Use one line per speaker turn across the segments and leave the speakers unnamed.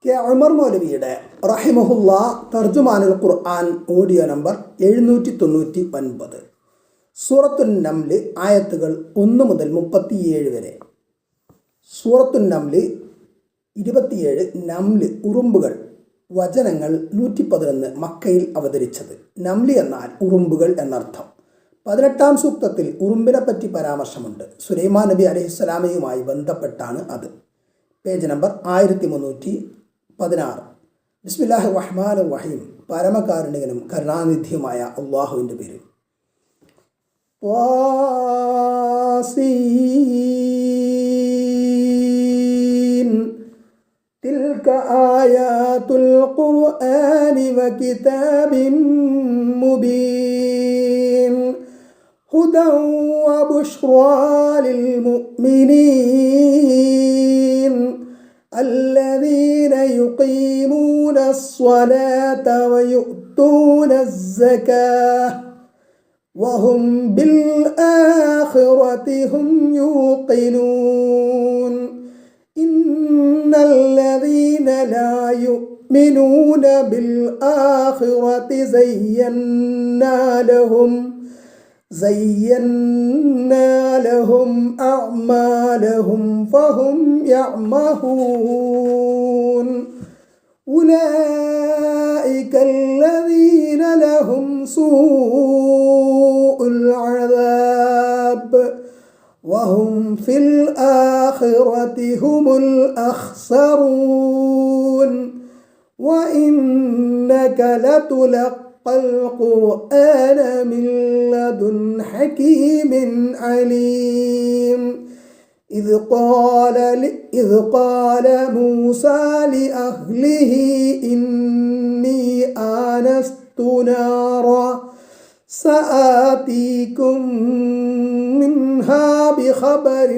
K Umar മൗലവിയുടെ റഹിമഹുല്ല തർജുമാനുൽ ഖുർആൻ audio number 799. സൂറത്തുൻ നംൽ ആയത്തുകൾ 1 മുതൽ 37 വരെ. സൂറത്തുൻ നംൽ 27 നംൽ ഉറുമ്പുകൾ. വചനങ്ങൾ 111 മക്കയിൽ അവതരിച്ചത്. നംലി എന്നാൽ ഉറുമ്പുകൾ എന്നർത്ഥം. 18-ാം സൂക്തത്തിൽ ഉറുമ്പിനെ പറ്റി പരാമർശമുണ്ട്. സുലൈമാൻ നബി അലൈഹിസ്സലാമയുമായി ബന്ധപ്പെട്ടാണ് അത്. Page number 1316. ബിസ്മില്ലാഹിർ റഹ്മാനിർ റഹീം. പരമകാരുണികനും കരുണാനിധിയുമായ അള്ളാഹുവിൻ്റെ പേരിൽ. തിൽക ആയാതുൽ ഖുർആനി വകിതാബിൻ മുബീൻ ഹുദൻ വബുശ്റാ ലിൽ മുഅ്മിനീൻ الذين يقيمون الصلاة ويؤتون الزكاة وهم بالآخرة هم يوقنون إن الذين لا يؤمنون بالآخرة زينا لهم أعمالهم فهم يعمهون أولئك الذين لهم سوء العذاب وهم في الآخرة هم الأخسرون وإنك لتلقى القرآن من لدن حكيم عليم إذ قال موسى لأهله إني آنست نارا سآتيكم منها بخبر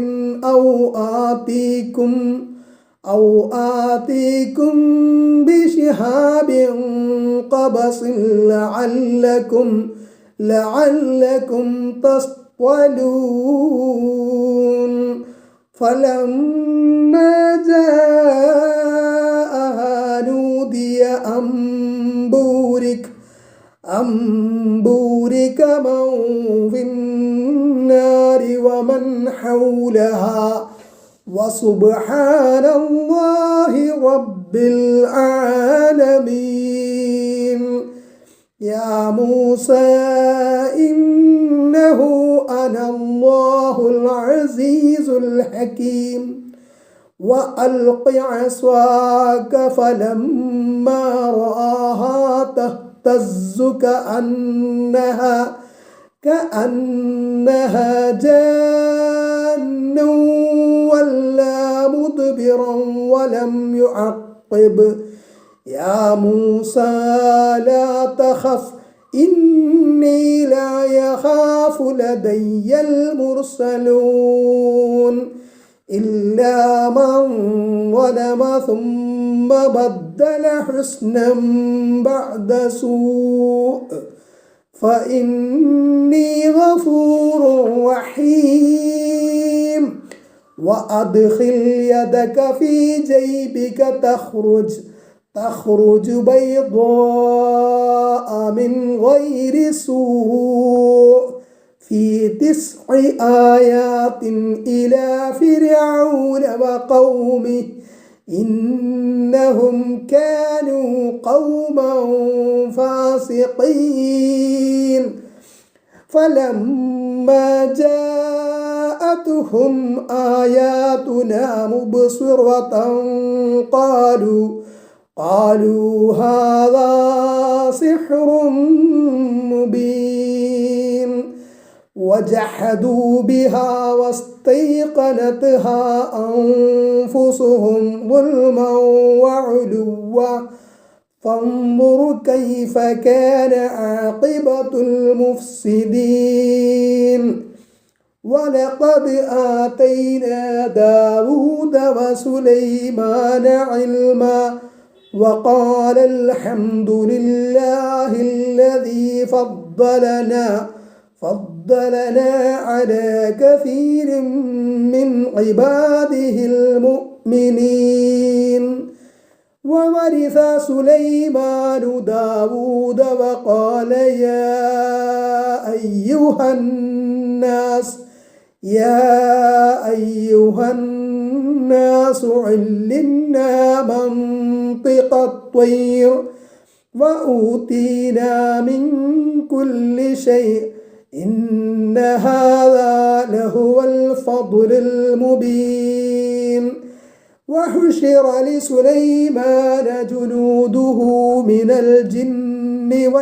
أو آتيكم بشهاب قبس لعلكم تصطلون فلما جاءها نودي أن بورك من في النار ومن حولها وسبحان الله رب العالمين يا موسى إنه أنا الله العزيز الحكيم وألق عصاك فلما رآها تهتز كأنها جان ولا مدبرا ولم يعقب يا موسى لا تخف إني لا يخاف لدي المرسلون إلا من ظلم ثم بدل حسنا بعد سوء فإني غفور رحيم وأدخل يدك في جيبك تخرج بيضاء من غير سوء في 9 آيات إلى فرعون وقومه إنهم كانوا قوما فاسقين فلما جاءتهم آياتنا مبصرة قالوا هذا سحر مبين وجحدوا بها واستيقنتها أنفسهم ظلما وعلوا فانظر كيف كان عاقبة المفسدين ولقد آتينا داود وسليمان علما وقال الحمد لله الذي فضلنا على كثير من عباده المؤمنين وورث سليمان داود وقال يا أيها الناس علمنا منطق الطير وأوتينا من كل شيء إن هذا لهو الفضل المبين. وحشر لسليمان جنوده من الجن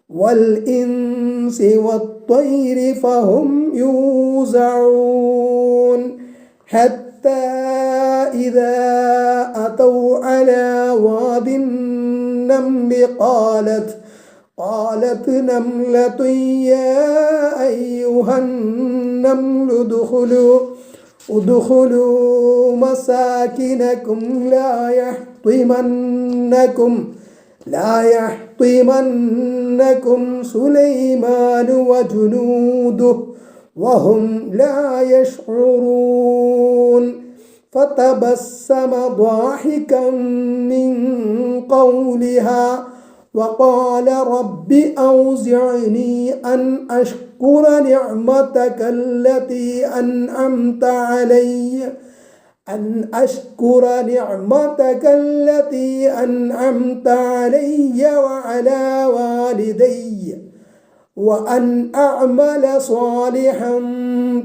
والإنس والطير فهم يوزعون حتى إذا أتوا على واد النمل قالت نملة يا أيها النمل ادخلوا مساكنكم لا يحطمنكم سليمان وجنوده وهم لا يشعرون. فتبسم ضاحكا من قولها وقال رب أوزعني أن أشكر نعمتك التي أنعمت علي وعلى والدي وأن أعمل صالحا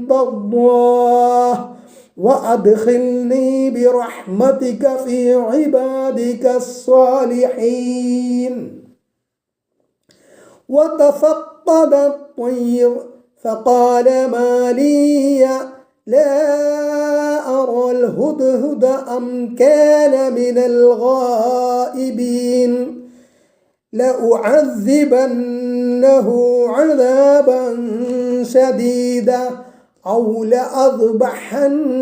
ترضاه وأدخلني برحمتك في عبادك الصالحين. وتفقد الطير فقال ما لي لا أرى الهدهد أم كان من الغائبين لأعذبنه عذابا شديدا أو لأذبحنه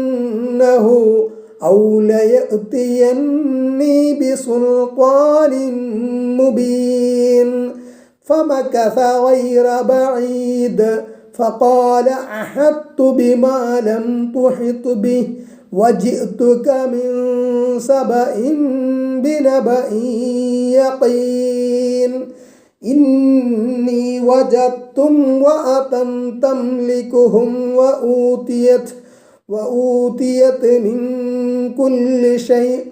أو ليأتيني بسلطان مبين. فمكث غير بعيد فقال أحطت بما لم تحط به وجئتك من سبأ بنبأ يقين. إني وجدت امرأة تملكهم وأوتيت من كل شيء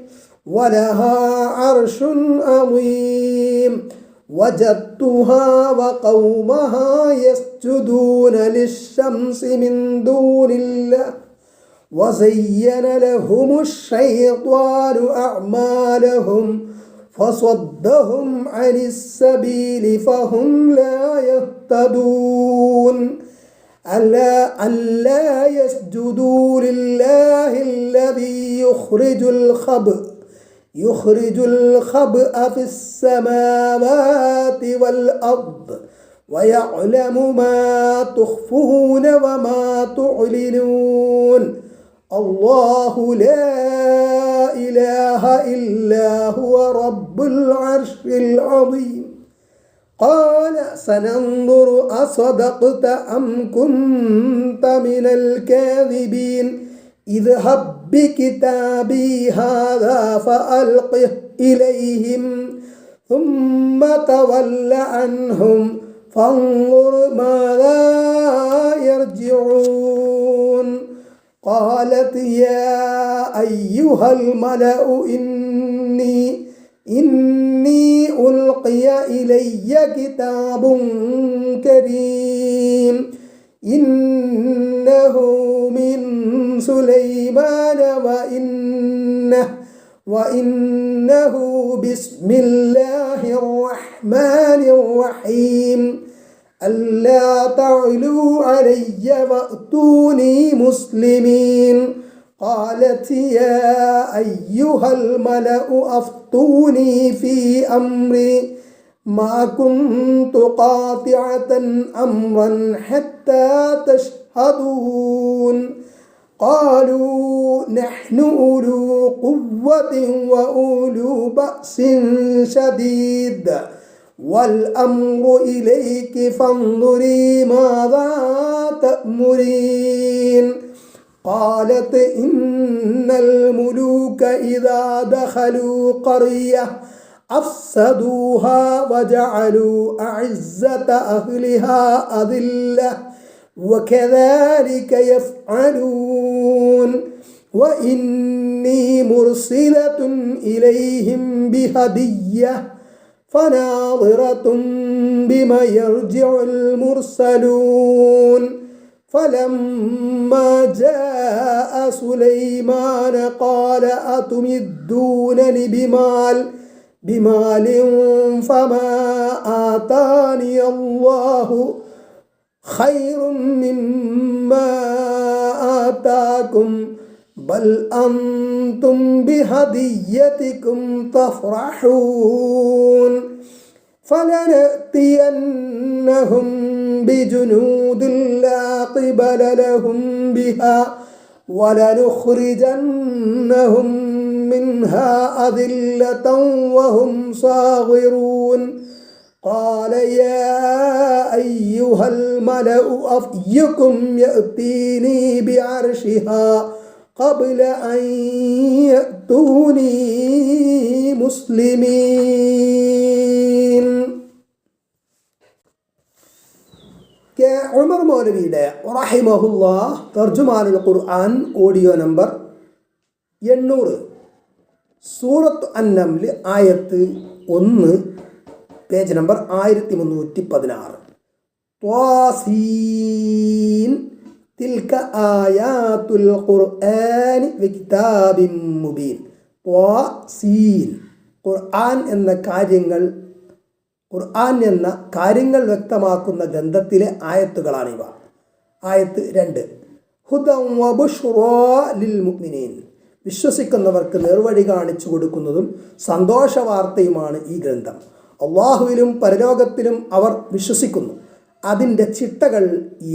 ولها عرش عظيم. وجدتها وقومها يسجدون للشمس من دون الله وزين لهم الشيطان أعمالهم فصدهم عن السبيل فهم لا يهتدون. ألا يسجدوا لله الذي يخرج الخبأ في السماوات والأرض ويعلم ما تخفون وما تعلنون. الله لا إله إلا هو رب العرش العظيم. قال سننظر أصدقت أم كنت من الكاذبين اذهب بكتابي هذا فألقه إليهم ثم تول عنهم فانظر ماذا يرجعون. قالت يا أيها الملأ إني ألقي إلي كتاب كريم إنه من سليمان وإنه بسم الله الرحمن الرحيم ألا تعلوا علي وأتوني مسلمين. قالت يا أيها الملأ أفتوني في أمري ما كنت قاطعة أمرا حتى تشهدون. قالوا نحن أولو قوة وأولو بأس شديد والأمر إليك فانظري ماذا تأمرين. قالت إن الملوك إذا دخلوا قرية أفسدوها وجعلوا أعزة أهلها أذلة وكذلك يفعلون وإني مرسلة إليهم بهدية فناظرة بما يرجع المرسلون فلما جاء سليمان قال أتمدونني بمال فما آتاني الله خير مما آتاكم بل أنتم بهديتكم تفرحون فلنأتينهم بجنود لا قبل لهم بها ولنخرجنهم منها أذلة وهم صاغرون قال يا أيها الملأ أفيكم يأتيني بعرشها قبل أن يأتوني مسلمين. ഉമർ മൗലവിയുടെ റഹിമഹുല്ലാഹ് തർജുമാനുൽ ഖുർആൻ ഓഡിയോ നമ്പർ 800 സൂറത്ത് അൻ-നംൽ ആയത്ത് 1 പേജ് നമ്പർ 1316. ത്വാസീൻ തിൽക ആയാത്തുൽ ഖുർആൻ വികിതാബിൻ മുബീൻ. ത്വാസീൻ ഖുർആൻ എന്ന കാര്യങ്ങൾ വ്യക്തമാക്കുന്ന ഗ്രന്ഥത്തിലെ ആയത്തുകളാണിവ. ആയത്ത് 2 ഹുദൻ വബുശ്റാ ലിൽ മുഅ്മിനീൻ. വിശ്വസിക്കുന്നവർക്ക് നേർവഴി കാണിച്ചു കൊടുക്കുന്നതും സന്തോഷവാർത്തയുമാണ് ഈ ഗ്രന്ഥം. അള്ളാഹുവിലും പരലോകത്തിലും അവർ വിശ്വസിക്കുന്നു. അതിൻ്റെ ചിട്ടകൾ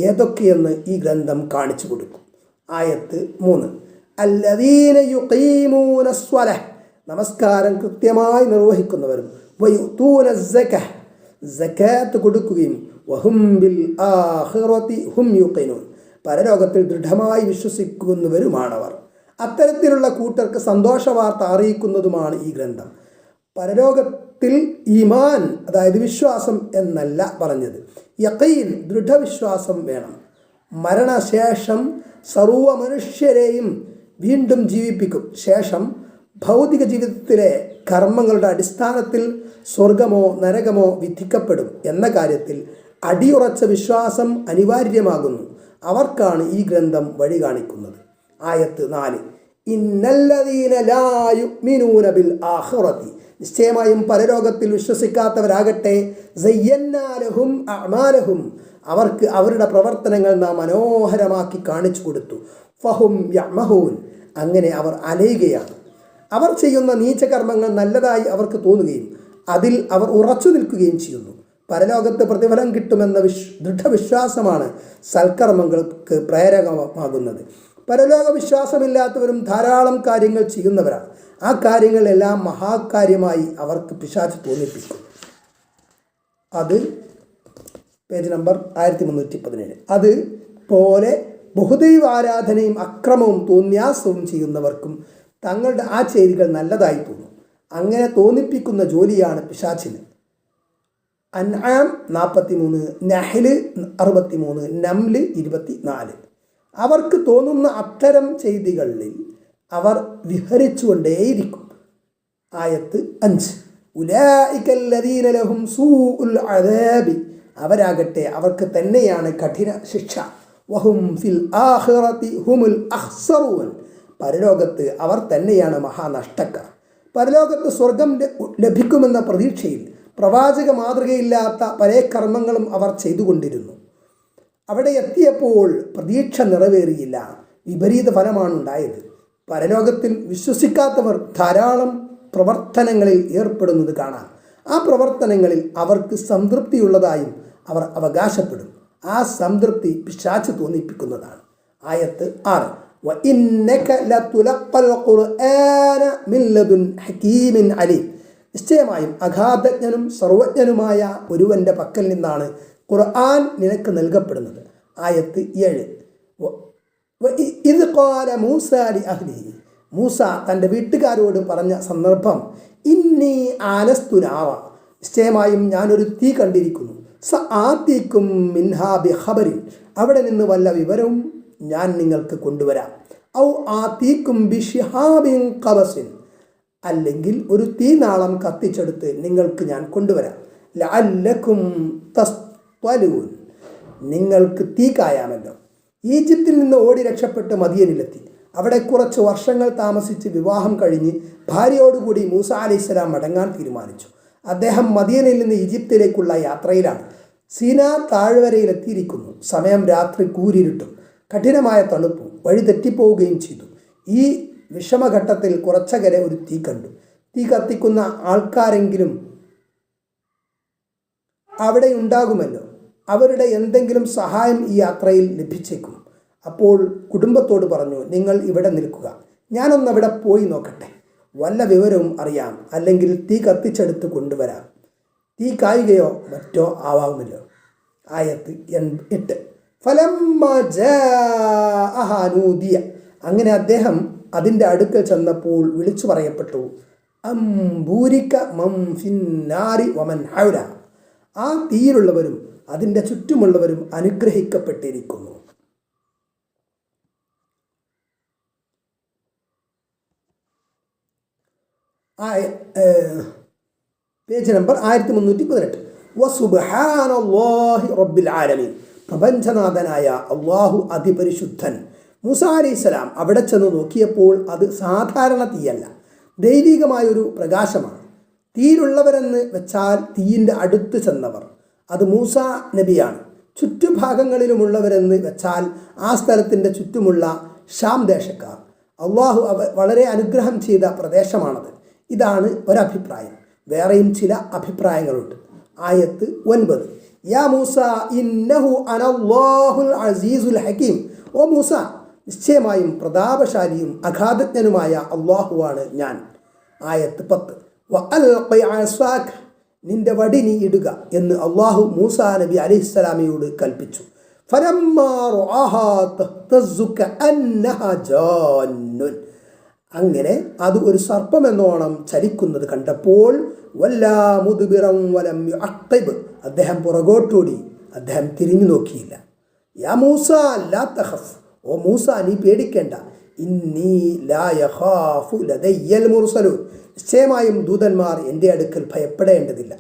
ഏതൊക്കെയെന്ന് ഈ ഗ്രന്ഥം കാണിച്ചു കൊടുക്കും. ആയത്ത് 3 അല്ലദീന യുഖീമൂന സ്വലഹ്. നമസ്കാരം കൃത്യമായി നിർവഹിക്കുന്നവരും വയുതൂന സക്കഹ്. സകാത്ത് കൊടുക്കുകയും വഹും ബിൽ ആഖിറതി ഹും യുഖിനൂൻ. പരലോകത്തിൽ ദൃഢമായി വിശ്വസിക്കുന്നവരുമാണവർ. അത്തരത്തിലുള്ള കൂട്ടർക്ക് സന്തോഷവാർത്ത അറിയിക്കുന്നതുമാണ് ഈ ഗ്രന്ഥം. പരലോകത്തിൽ ഈമാൻ, അതായത് വിശ്വാസം എന്നല്ല പറഞ്ഞത്, യഖീൻ, ദൃഢവിശ്വാസം വേണം. മരണശേഷം സർവ്വ മനുഷ്യരെയും വീണ്ടും ജീവിപ്പിക്കും. ശേഷം ഭൗതിക ജീവിതത്തിലെ കർമ്മങ്ങളുടെ അടിസ്ഥാനത്തിൽ സ്വർഗമോ നരകമോ വിധിക്കപ്പെടും എന്ന കാര്യത്തിൽ അടിയുറച്ച വിശ്വാസം അനിവാര്യമാകുന്നു. അവർക്കാണ് ഈ ഗ്രന്ഥം വഴി കാണിക്കുന്നത്. ആയത്ത് 4 ഇന്നല്ലദീന ലാ യുഅ്മിനൂന ബിൽ ആഖിറതി. നിശ്ചയമായും പരലോകത്തിൽ വിശ്വസിക്കാത്തവരാകട്ടെ സയ്യന്നാ ലഹും അഅമാലഹും. അവർക്ക് അവരുടെ പ്രവർത്തനങ്ങൾ നാം മനോഹരമാക്കി കാണിച്ചു കൊടുത്തു. ഫഹും യഅമഹൂൻ. അങ്ങനെ അവർ അലയുകയാണ്. അവർ ചെയ്യുന്ന നീചകർമ്മങ്ങൾ നല്ലതായി അവർക്ക് തോന്നുകയും അതിൽ അവർ ഉറച്ചു നിൽക്കുകയും ചെയ്യുന്നു. പരലോകത്ത് പ്രതിഫലം കിട്ടുമെന്ന ദൃഢവിശ്വാസമാണ് സൽക്കർമ്മങ്ങൾക്ക് പ്രേരകമാകുന്നത്. പരലോക വിശ്വാസമില്ലാത്തവരും ധാരാളം കാര്യങ്ങൾ ചെയ്യുന്നവരാണ്. ആ കാര്യങ്ങളെല്ലാം മഹാകാര്യമായി അവർക്ക് പിശാച് തോന്നിപ്പിക്കും. അത് പേജ് നമ്പർ 1317. അതുപോലെ ബഹുദൈവ ആരാധനയും അക്രമവും തോന്യാസവും ചെയ്യുന്നവർക്കും തങ്ങളുടെ ആ ചെയ്തികൾ നല്ലതായി തോന്നും. അങ്ങനെ തോന്നിപ്പിക്കുന്ന ജോലിയാണ് പിശാചിന്. അൻആം 43, നഹ്ൽ 63, നംൽ 24. അവർക്ക് തോന്നുന്ന അത്തരം ചെയ്തികളിൽ അവർ വിഹരിച്ചുകൊണ്ടേയിരിക്കും. ആയത്ത് 5 ഉലൈകല്ലദീന ലഹും സൂഉൽ അദാബി. അവരാകട്ടെ അവർക്ക് തന്നെയാണ് കഠിന ശിക്ഷ. വഹും ഫിൽ ആഖിറതി ഹുമുൽ അഖ്സറൂൻ. പരലോകത്ത് അവർ തന്നെയാണ് മഹാനഷ്ടക്കാർ. പരലോകത്ത് സ്വർഗം ലഭിക്കുമെന്ന പ്രതീക്ഷയിൽ പ്രവാചക മാതൃകയില്ലാത്ത പല കർമ്മങ്ങളും അവർ ചെയ്തുകൊണ്ടിരുന്നു. അവിടെ എത്തിയപ്പോൾ പ്രതീക്ഷ നിറവേറിയില്ല. വിപരീത ഫലമാണ് ഉണ്ടായത്. പരലോകത്തിൽ വിശ്വസിക്കാത്തവർ ധാരാളം പ്രവർത്തനങ്ങളിൽ ഏർപ്പെടുന്നത് കാണാം. ആ പ്രവർത്തനങ്ങളിൽ അവർക്ക് സംതൃപ്തിയുള്ളതായും അവർ അവകാശപ്പെടും. ആ സംതൃപ്തി പിശാച് തോന്നിപ്പിക്കുന്നതാണ്. ആയത്ത് 6 വഇന്നക ലതുലഖൽ ഖുർആന മിൻ ലദുൻ ഹകീമിൻ അലീം. നിശ്ചയമായും അഗാധജ്ഞനും സർവജ്ഞനുമായ ഒരുവൻ്റെ പക്കൽ നിന്നാണ് ഖുർആൻ നിനക്ക് നൽകപ്പെടുന്നത്. ആയത്ത് 7 ഇത് ഖാല മൂസ ലി അഹ്ലിഹി, മൂസ തൻ്റെ വീട്ടുകാരോട് പറഞ്ഞ സന്ദർഭം, ഇന്നി ആനസ്തു നാറ, നിശ്ചയമായും ഞാനൊരു തീ കണ്ടിരിക്കുന്നു, സ ആതീക്കും മിൻഹാ ബിഖബരിൻ, അവിടെ നിന്ന് വല്ല വിവരവും ഞാൻ നിങ്ങൾക്ക് കൊണ്ടുവരാം, ഔ ആതീക്കും ബിശിഹാബിൻ ഖബസിൻ, അല്ലെങ്കിൽ ഒരു തീനാളം കത്തിച്ചെടുത്ത് നിങ്ങൾക്ക് ഞാൻ കൊണ്ടുവരാം, ലഅല്ലക്കും തസ്തലൂൻ, നിങ്ങൾക്ക് തീ കായാമല്ലോ. ഈജിപ്തിൽ നിന്ന് ഓടി രക്ഷപ്പെട്ട് മദിയനിലെത്തി. അവിടെ കുറച്ച് വർഷങ്ങൾ താമസിച്ച് വിവാഹം കഴിഞ്ഞ് ഭാര്യയോടുകൂടി മൂസ അലൈഹിസ്സലാം മടങ്ങാൻ തീരുമാനിച്ചു. അദ്ദേഹം മദിയനിൽ നിന്ന് ഈജിപ്തിലേക്കുള്ള യാത്രയിലാണ്. സീനാ താഴ്വരയിലെത്തിയിരിക്കുന്നു. സമയം രാത്രി കൂരിരുട്ടും കഠിനമായ തണുപ്പും വഴി തെറ്റിപ്പോവുകയും ചെയ്തു. ഈ വിഷമഘട്ടത്തിൽ കുറച്ചകലെ ഒരു തീ കണ്ടു. തീ കത്തിക്കുന്ന ആൾക്കാരെങ്കിലും അവിടെ ഉണ്ടാകുമല്ലോ. അവരുടെ എന്തെങ്കിലും സഹായം ഈ യാത്രയിൽ ലഭിച്ചേക്കും. അപ്പോൾ കുടുംബത്തോട് പറഞ്ഞു, നിങ്ങൾ ഇവിടെ നിൽക്കുക, ഞാനൊന്നവിടെ പോയി നോക്കട്ടെ, വല്ല വിവരവും അറിയാം, അല്ലെങ്കിൽ തീ കത്തിച്ചെടുത്ത് കൊണ്ടുവരാം, തീ കായുകയോ മറ്റോ ആവാമല്ലോ. ആയത്ത് 8. ഫലമ്മ ജാഅഹാ നൂദിയ, അങ്ങനെ അദ്ദേഹം അതിൻ്റെ അടുക്കൽ ചെന്നപ്പോൾ വിളിച്ചു പറയപ്പെട്ടു, അംബൂരിക മൻ ഫിന്നാരി വമൻ ഹൗല, ആ തീയിലുള്ളവരും അതിൻ്റെ ചുറ്റുമുള്ളവരും അനുഗ്രഹിക്കപ്പെട്ടിരിക്കുന്നു. Page number 1318. വസുബ്ഹാനല്ലാഹി റബ്ബിൽ ആലമീൻ, പ്രപഞ്ചനാഥനായ അള്ളാഹു അതിപരിശുദ്ധൻ. മൂസ അലൈഹിസ്സലാം അവിടെ ചെന്ന് നോക്കിയപ്പോൾ അത് സാധാരണ തീയല്ല, ദൈവികമായൊരു പ്രകാശമാണ്. തീയിലുള്ളവരെന്ന് വെച്ചാൽ തീയിൻ്റെ അടുത്ത് ചെന്നവർ, അത് മൂസ നബിയാണ്. ചുറ്റുഭാഗങ്ങളിലുമുള്ളവരെന്ന് വെച്ചാൽ ആ സ്ഥലത്തിൻ്റെ ചുറ്റുമുള്ള ഷാം ദേശക്കാർ. അള്ളാഹു വളരെ അനുഗ്രഹം ചെയ്ത പ്രദേശമാണത്. ഇതാണ് ഒരഭിപ്രായം. വേറെയും ചില അഭിപ്രായങ്ങളുണ്ട്. ആയത്ത് 9. യാ മൂസ ഇന്നഹു അനല്ലാഹുൽ അസീസുൽ ഹകീം, ഓ മൂസ, നിശ്ചയമായും പ്രതാപശാലിയും അഗാധജ്ഞനുമായ അള്ളാഹുവാണ് ഞാൻ. ആയത്ത് 10. വഅൽഖി അസാക, നിന്റെ വടി നീ ഇടുക എന്ന് അള്ളാഹു മൂസ നബി അലൈഹിസ്സലാമയോട് കൽപ്പിച്ചു. ഫലമ്മാ റആഹാ തഹ്തസ്സു കഅന്നഹാ ജാന്നുൻ, അങ്ങനെ അത് ഒരു സർപ്പമെന്നോണം ചലിക്കുന്നത് കണ്ടപ്പോൾ വല്ലാ മുദ്ബിറൻ വലം യുഅഖിബ്, അദ്ദേഹം പുറകോട്ടോടി, അദ്ദേഹം തിരിഞ്ഞു നോക്കിയില്ല. യാ മൂസ ലാ തഖഫ്, ഓ മൂസ നീ പേടിക്കേണ്ട, ഇന്നി ലാ യഖാഫു ലദയ്യൽ മുർസലൂൻ, നിശ്ചയമായും ദൂതന്മാർ എൻ്റെ അടുക്കൽ ഭയപ്പെടേണ്ടതില്ല.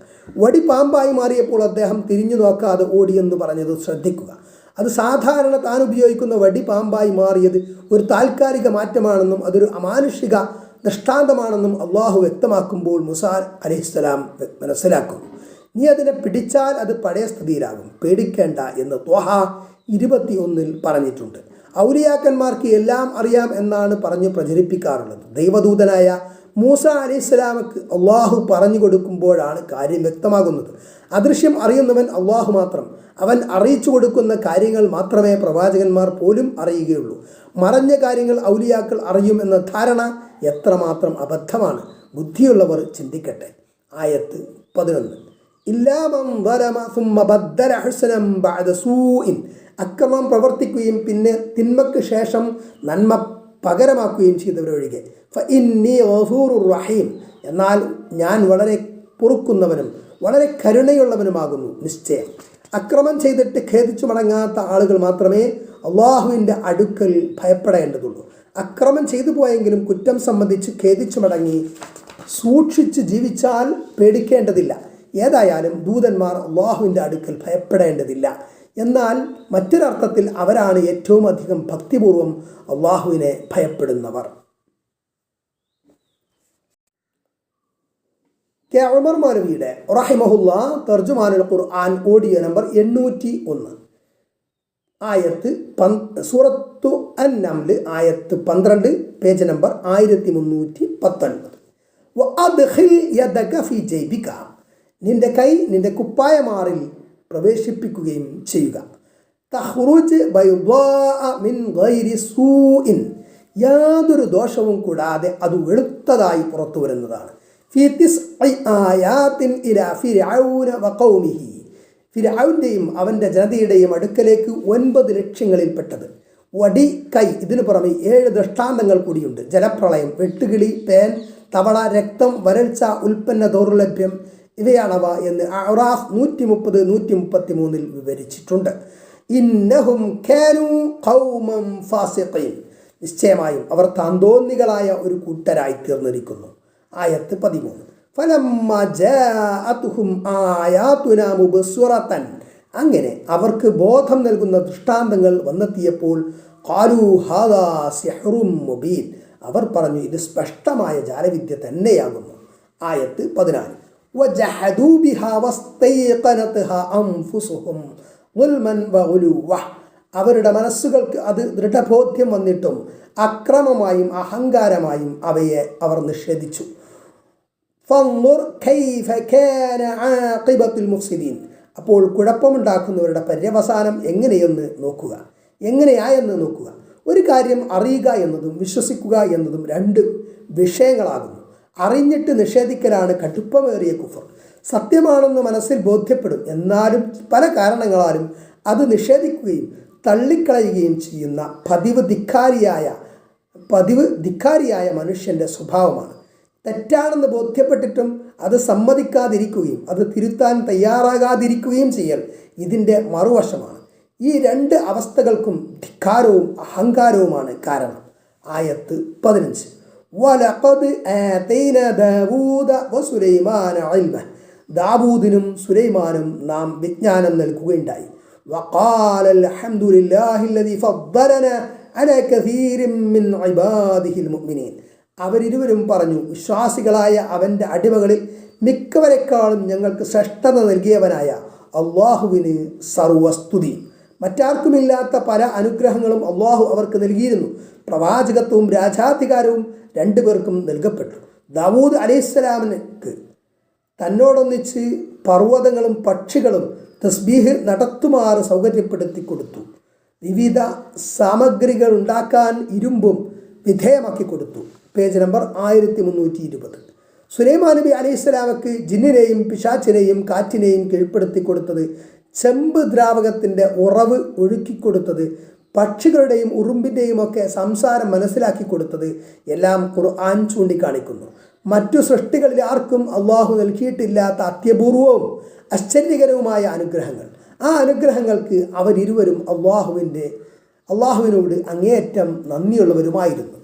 വടി പാമ്പായി മാറിയപ്പോൾ അദ്ദേഹം തിരിഞ്ഞു നോക്കാതെ ഓടിയെന്ന് പറഞ്ഞത് ശ്രദ്ധിക്കുക. അത് സാധാരണ താൻ ഉപയോഗിക്കുന്ന വടി പാമ്പായി മാറിയത് ഒരു താൽക്കാലിക മാറ്റമാണെന്നും അതൊരു അമാനുഷിക ദൃഷ്ടാന്തമാണെന്നും അള്ളാഹു വ്യക്തമാക്കുമ്പോൾ മൂസ അലൈഹിസ്സലാം മനസ്സിലാക്കുന്നു. നീ അതിനെ പിടിച്ചാൽ അത് പഴയ സ്ഥിതിയിലാകും, പേടിക്കേണ്ട എന്ന് ത്വഹ 21 പറഞ്ഞിട്ടുണ്ട്. ഔലിയാക്കന്മാർക്ക് എല്ലാം അറിയാം എന്നാണ് പറഞ്ഞ് പ്രചരിപ്പിക്കാറുള്ളത്. ദൈവദൂതനായ മൂസ അലൈഹിസ്സലാമക്ക് അള്ളാഹു പറഞ്ഞു കൊടുക്കുമ്പോഴാണ് കാര്യം വ്യക്തമാകുന്നത്. അദൃശ്യം അറിയുന്നവൻ അള്ളാഹു മാത്രം. അവൻ അറിയിച്ചു കൊടുക്കുന്ന കാര്യങ്ങൾ മാത്രമേ പ്രവാചകന്മാർ പോലും അറിയുകയുള്ളൂ. മറഞ്ഞ കാര്യങ്ങൾ ഔലിയാക്കൾ അറിയും എന്ന ധാരണ എത്രമാത്രം അബദ്ധമാണ്. ബുദ്ധിയുള്ളവർ ചിന്തിക്കട്ടെ. ആയത്ത് 11. ഇല്ലാ മൻ ദലമ സുമ്മ ബദ്ദല ഹുസ്നൻ ബഅദ സൂഇൻ, അക്രമം പ്രവർത്തിക്കുകയും പിന്നെ തിന്മയ്ക്ക് ശേഷം നന്മ പകരമാക്കുകയും ചെയ്തവരൊഴികെ. ഫഇന്നി ഗഫൂറുർ റഹീം, എന്നാൽ ഞാൻ വളരെ പൊറുക്കുന്നവനും വളരെ കരുണയുള്ളവനുമാകുന്നു. നിശ്ചയം അക്രമം ചെയ്തിട്ട് ഖേദിച്ചു മടങ്ങാത്ത ആളുകൾ മാത്രമേ അള്ളാഹുവിൻ്റെ അടുക്കൽ ഭയപ്പെടേണ്ടതുള്ളൂ. അക്രമം ചെയ്തു പോയെങ്കിലും കുറ്റം സംബന്ധിച്ച് ഖേദിച്ചു മടങ്ങി സൂക്ഷിച്ച് ജീവിച്ചാൽ പേടിക്കേണ്ടതില്ല. ഏതായാലും ദൂതന്മാർ അള്ളാഹുവിൻ്റെ അടുക്കൽ ഭയപ്പെടേണ്ടതില്ല. എന്നാൽ മറ്റൊരർത്ഥത്തിൽ അവരാണ് ഏറ്റവും അധികം ഭക്തിപൂർവം അള്ളാഹുവിനെ ഭയപ്പെടുന്നവർ. കെ ഉമർ മൗലവിയുടെ റഹിമഹുല്ലാ തർജുമാനുൽ ഖുർആൻ ഓഡിയോ നമ്പർ 801. ആയത്ത് സൂറത്തു അൻ-നംൽ ആയത്ത് 12, പേജ് നമ്പർ 1319. വഅദ്ഖിൽ യദക ഫീ ജൈബിക, നിന്റെ കൈ നിന്റെ കുപ്പായമാറിൽ പ്രവേശിപ്പിക്കുകയും ചെയ്യുക. തഖ്റുജ് ബൈദാഅ മിൻ ഗൈരി സൂഇൻ, യാതൊരു ദോഷവും കൂടാതെ അത് വെളുത്തതായി പുറത്തു വരുന്നതാണ്. ഫീ തിസ്ഇ ആയാത്തിൻ ഇലാ ഫിർഔന വഖൗമിഹി, ഫിർഔന്റെയും അവൻ്റെ ജനതയുടെയും അടുക്കലേക്ക് 9 ലക്ഷ്യങ്ങളിൽപ്പെട്ടത്. വടി, കൈ. ഇതിനു പുറമെ 7 ദൃഷ്ടാന്തങ്ങൾ കൂടിയുണ്ട്. ജലപ്രളയം, വെട്ടുകിളി, പേൻ, തവള, രക്തം, വരൾച്ച, ഉൽപ്പന്ന ദൗർലഭ്യം ഇവയാണവ എന്ന് അറാഫ് 130, 133 വിവരിച്ചിട്ടുണ്ട്. ഇന്നഹും കാനൂ ഖൗമൻ ഫാസിഖീൻ, നിശ്ചയമായും അവർ താന്തോന്നികളായ ഒരു കൂട്ടരായി തീർന്നിരിക്കുന്നു. ആയത്ത് 13. ഫലമ്മ ജാഅതുഹും ആയാതുനാ മുബസ്സിറതൻ, അങ്ങനെ അവർക്ക് ബോധം നൽകുന്ന ദൃഷ്ടാന്തങ്ങൾ വന്നെത്തിയപ്പോൾ ഖാലൂ ഹാദാ സിഹ്റും മുബീൻ, അവർ പറഞ്ഞു ഇത് സ്പഷ്ടമായ ജാലവിദ്യ തന്നെയാകുന്നു. ആയത്ത് 14. വജഹദൂ ബിഹാ വസ്തൈഖനത്ഹാ അൻഫുസുഹും ളുൽമൻ വഉലുവ, അവരുടെ മനസ്സുകൾക്ക് അത് ദൃഢബോധ്യം വന്നിട്ടും അക്രമമായും അഹങ്കാരമായും അവയെ അവർ നിഷേധിച്ചു. ഫൻദുർ കൈഫ കാന ആഖിബത്തുൽ മുഫ്സിദീൻ, അപ്പോൾ കുഴപ്പമുണ്ടാക്കുന്നവരുടെ പര്യവസാനം എങ്ങനെയായെന്ന് നോക്കുക. ഒരു കാര്യം അറിയുക എന്നതും വിശ്വസിക്കുക എന്നതും 2 വിഷയങ്ങളാകുന്നു. അറിഞ്ഞിട്ട് നിഷേധിക്കലാണ് കടുപ്പമേറിയ കുഫർ. സത്യമാണെന്ന് മനസ്സിൽ ബോധ്യപ്പെടും, എന്നാലും പല കാരണങ്ങളാലും അത് നിഷേധിക്കുകയും തള്ളിക്കളയുകയും ചെയ്യുന്ന പതിവ് ധിക്കാരിയായ മനുഷ്യൻ്റെ സ്വഭാവമാണ്. തെറ്റാണെന്ന് ബോധ്യപ്പെട്ടിട്ടും അത് സമ്മതിക്കാതിരിക്കുകയും അത് തിരുത്താൻ തയ്യാറാകാതിരിക്കുകയും ചെയ്യൽ ഇതിൻ്റെ മറുവശമാണ്. ഈ 2 അവസ്ഥകൾക്കും ധിക്കാരവും അഹങ്കാരവുമാണ് കാരണം. ആയത്ത് 15. വലഖദ് ആതൈനാ ദാവൂദ വസുലൈമാന ഇൽമ, ദാവൂദിനും സുലൈമാനും നാം വിജ്ഞാനം നൽകുകയുണ്ടായി. വഖാല അൽഹംദുലില്ലാഹില്ലദീ ഫദ്ദലനാ അലാ കസീരിൻ മിൻ ഇബാദിഹിൽ മുഅ്മിനീൻ, അവരിരുവരും പറഞ്ഞു വിശ്വാസികളായ അവൻ്റെ അടിമകളിൽ മിക്കവരെക്കാളും ഞങ്ങൾക്ക് ശ്രേഷ്ഠത നൽകിയവനായ അള്ളാഹുവിന് സർവസ്തുതി. മറ്റാർക്കുമില്ലാത്ത പല അനുഗ്രഹങ്ങളും അള്ളാഹു അവർക്ക് നൽകിയിരുന്നു. പ്രവാചകത്വവും രാജാധികാരവും 2 പേർക്കും നൽകപ്പെട്ടു. ദാവൂദ് അലൈഹിസ്സലാമിന് തന്നോടൊന്നിച്ച് പർവ്വതങ്ങളും പക്ഷികളും തസ്ബീഹ് നടത്തുമാറ് സൗകര്യപ്പെടുത്തി കൊടുത്തു. വിവിധ സാമഗ്രികൾ ഉണ്ടാക്കാൻ ഇരുമ്പും വിധേയമാക്കി കൊടുത്തു. Page number 1320. സുലൈമാൻ നബി അലൈഹിസ്സലാമക്ക് ജിന്നിനെയും പിശാച്ചിനെയും കാറ്റിനെയും കീഴ്പ്പെടുത്തി കൊടുത്തത്, ചെമ്പ് ദ്രാവകത്തിൻ്റെ ഉറവ് ഒഴുക്കിക്കൊടുത്തത്, പക്ഷികളുടെയും ഉറുമ്പിൻ്റെയും ഒക്കെ സംസാരം മനസ്സിലാക്കി കൊടുത്തത് എല്ലാം ഖുർആൻ ചൂണ്ടിക്കാണിക്കുന്നു. മറ്റു സൃഷ്ടികളിൽ ആർക്കും അള്ളാഹു നൽകിയിട്ടില്ലാത്ത അത്യപൂർവവും ആശ്ചര്യകരവുമായ അനുഗ്രഹങ്ങൾ. ആ അനുഗ്രഹങ്ങൾക്ക് അവരിരുവരും അള്ളാഹുവിനോട് അങ്ങേയറ്റം നന്ദിയുള്ളവരുമായിരുന്നു.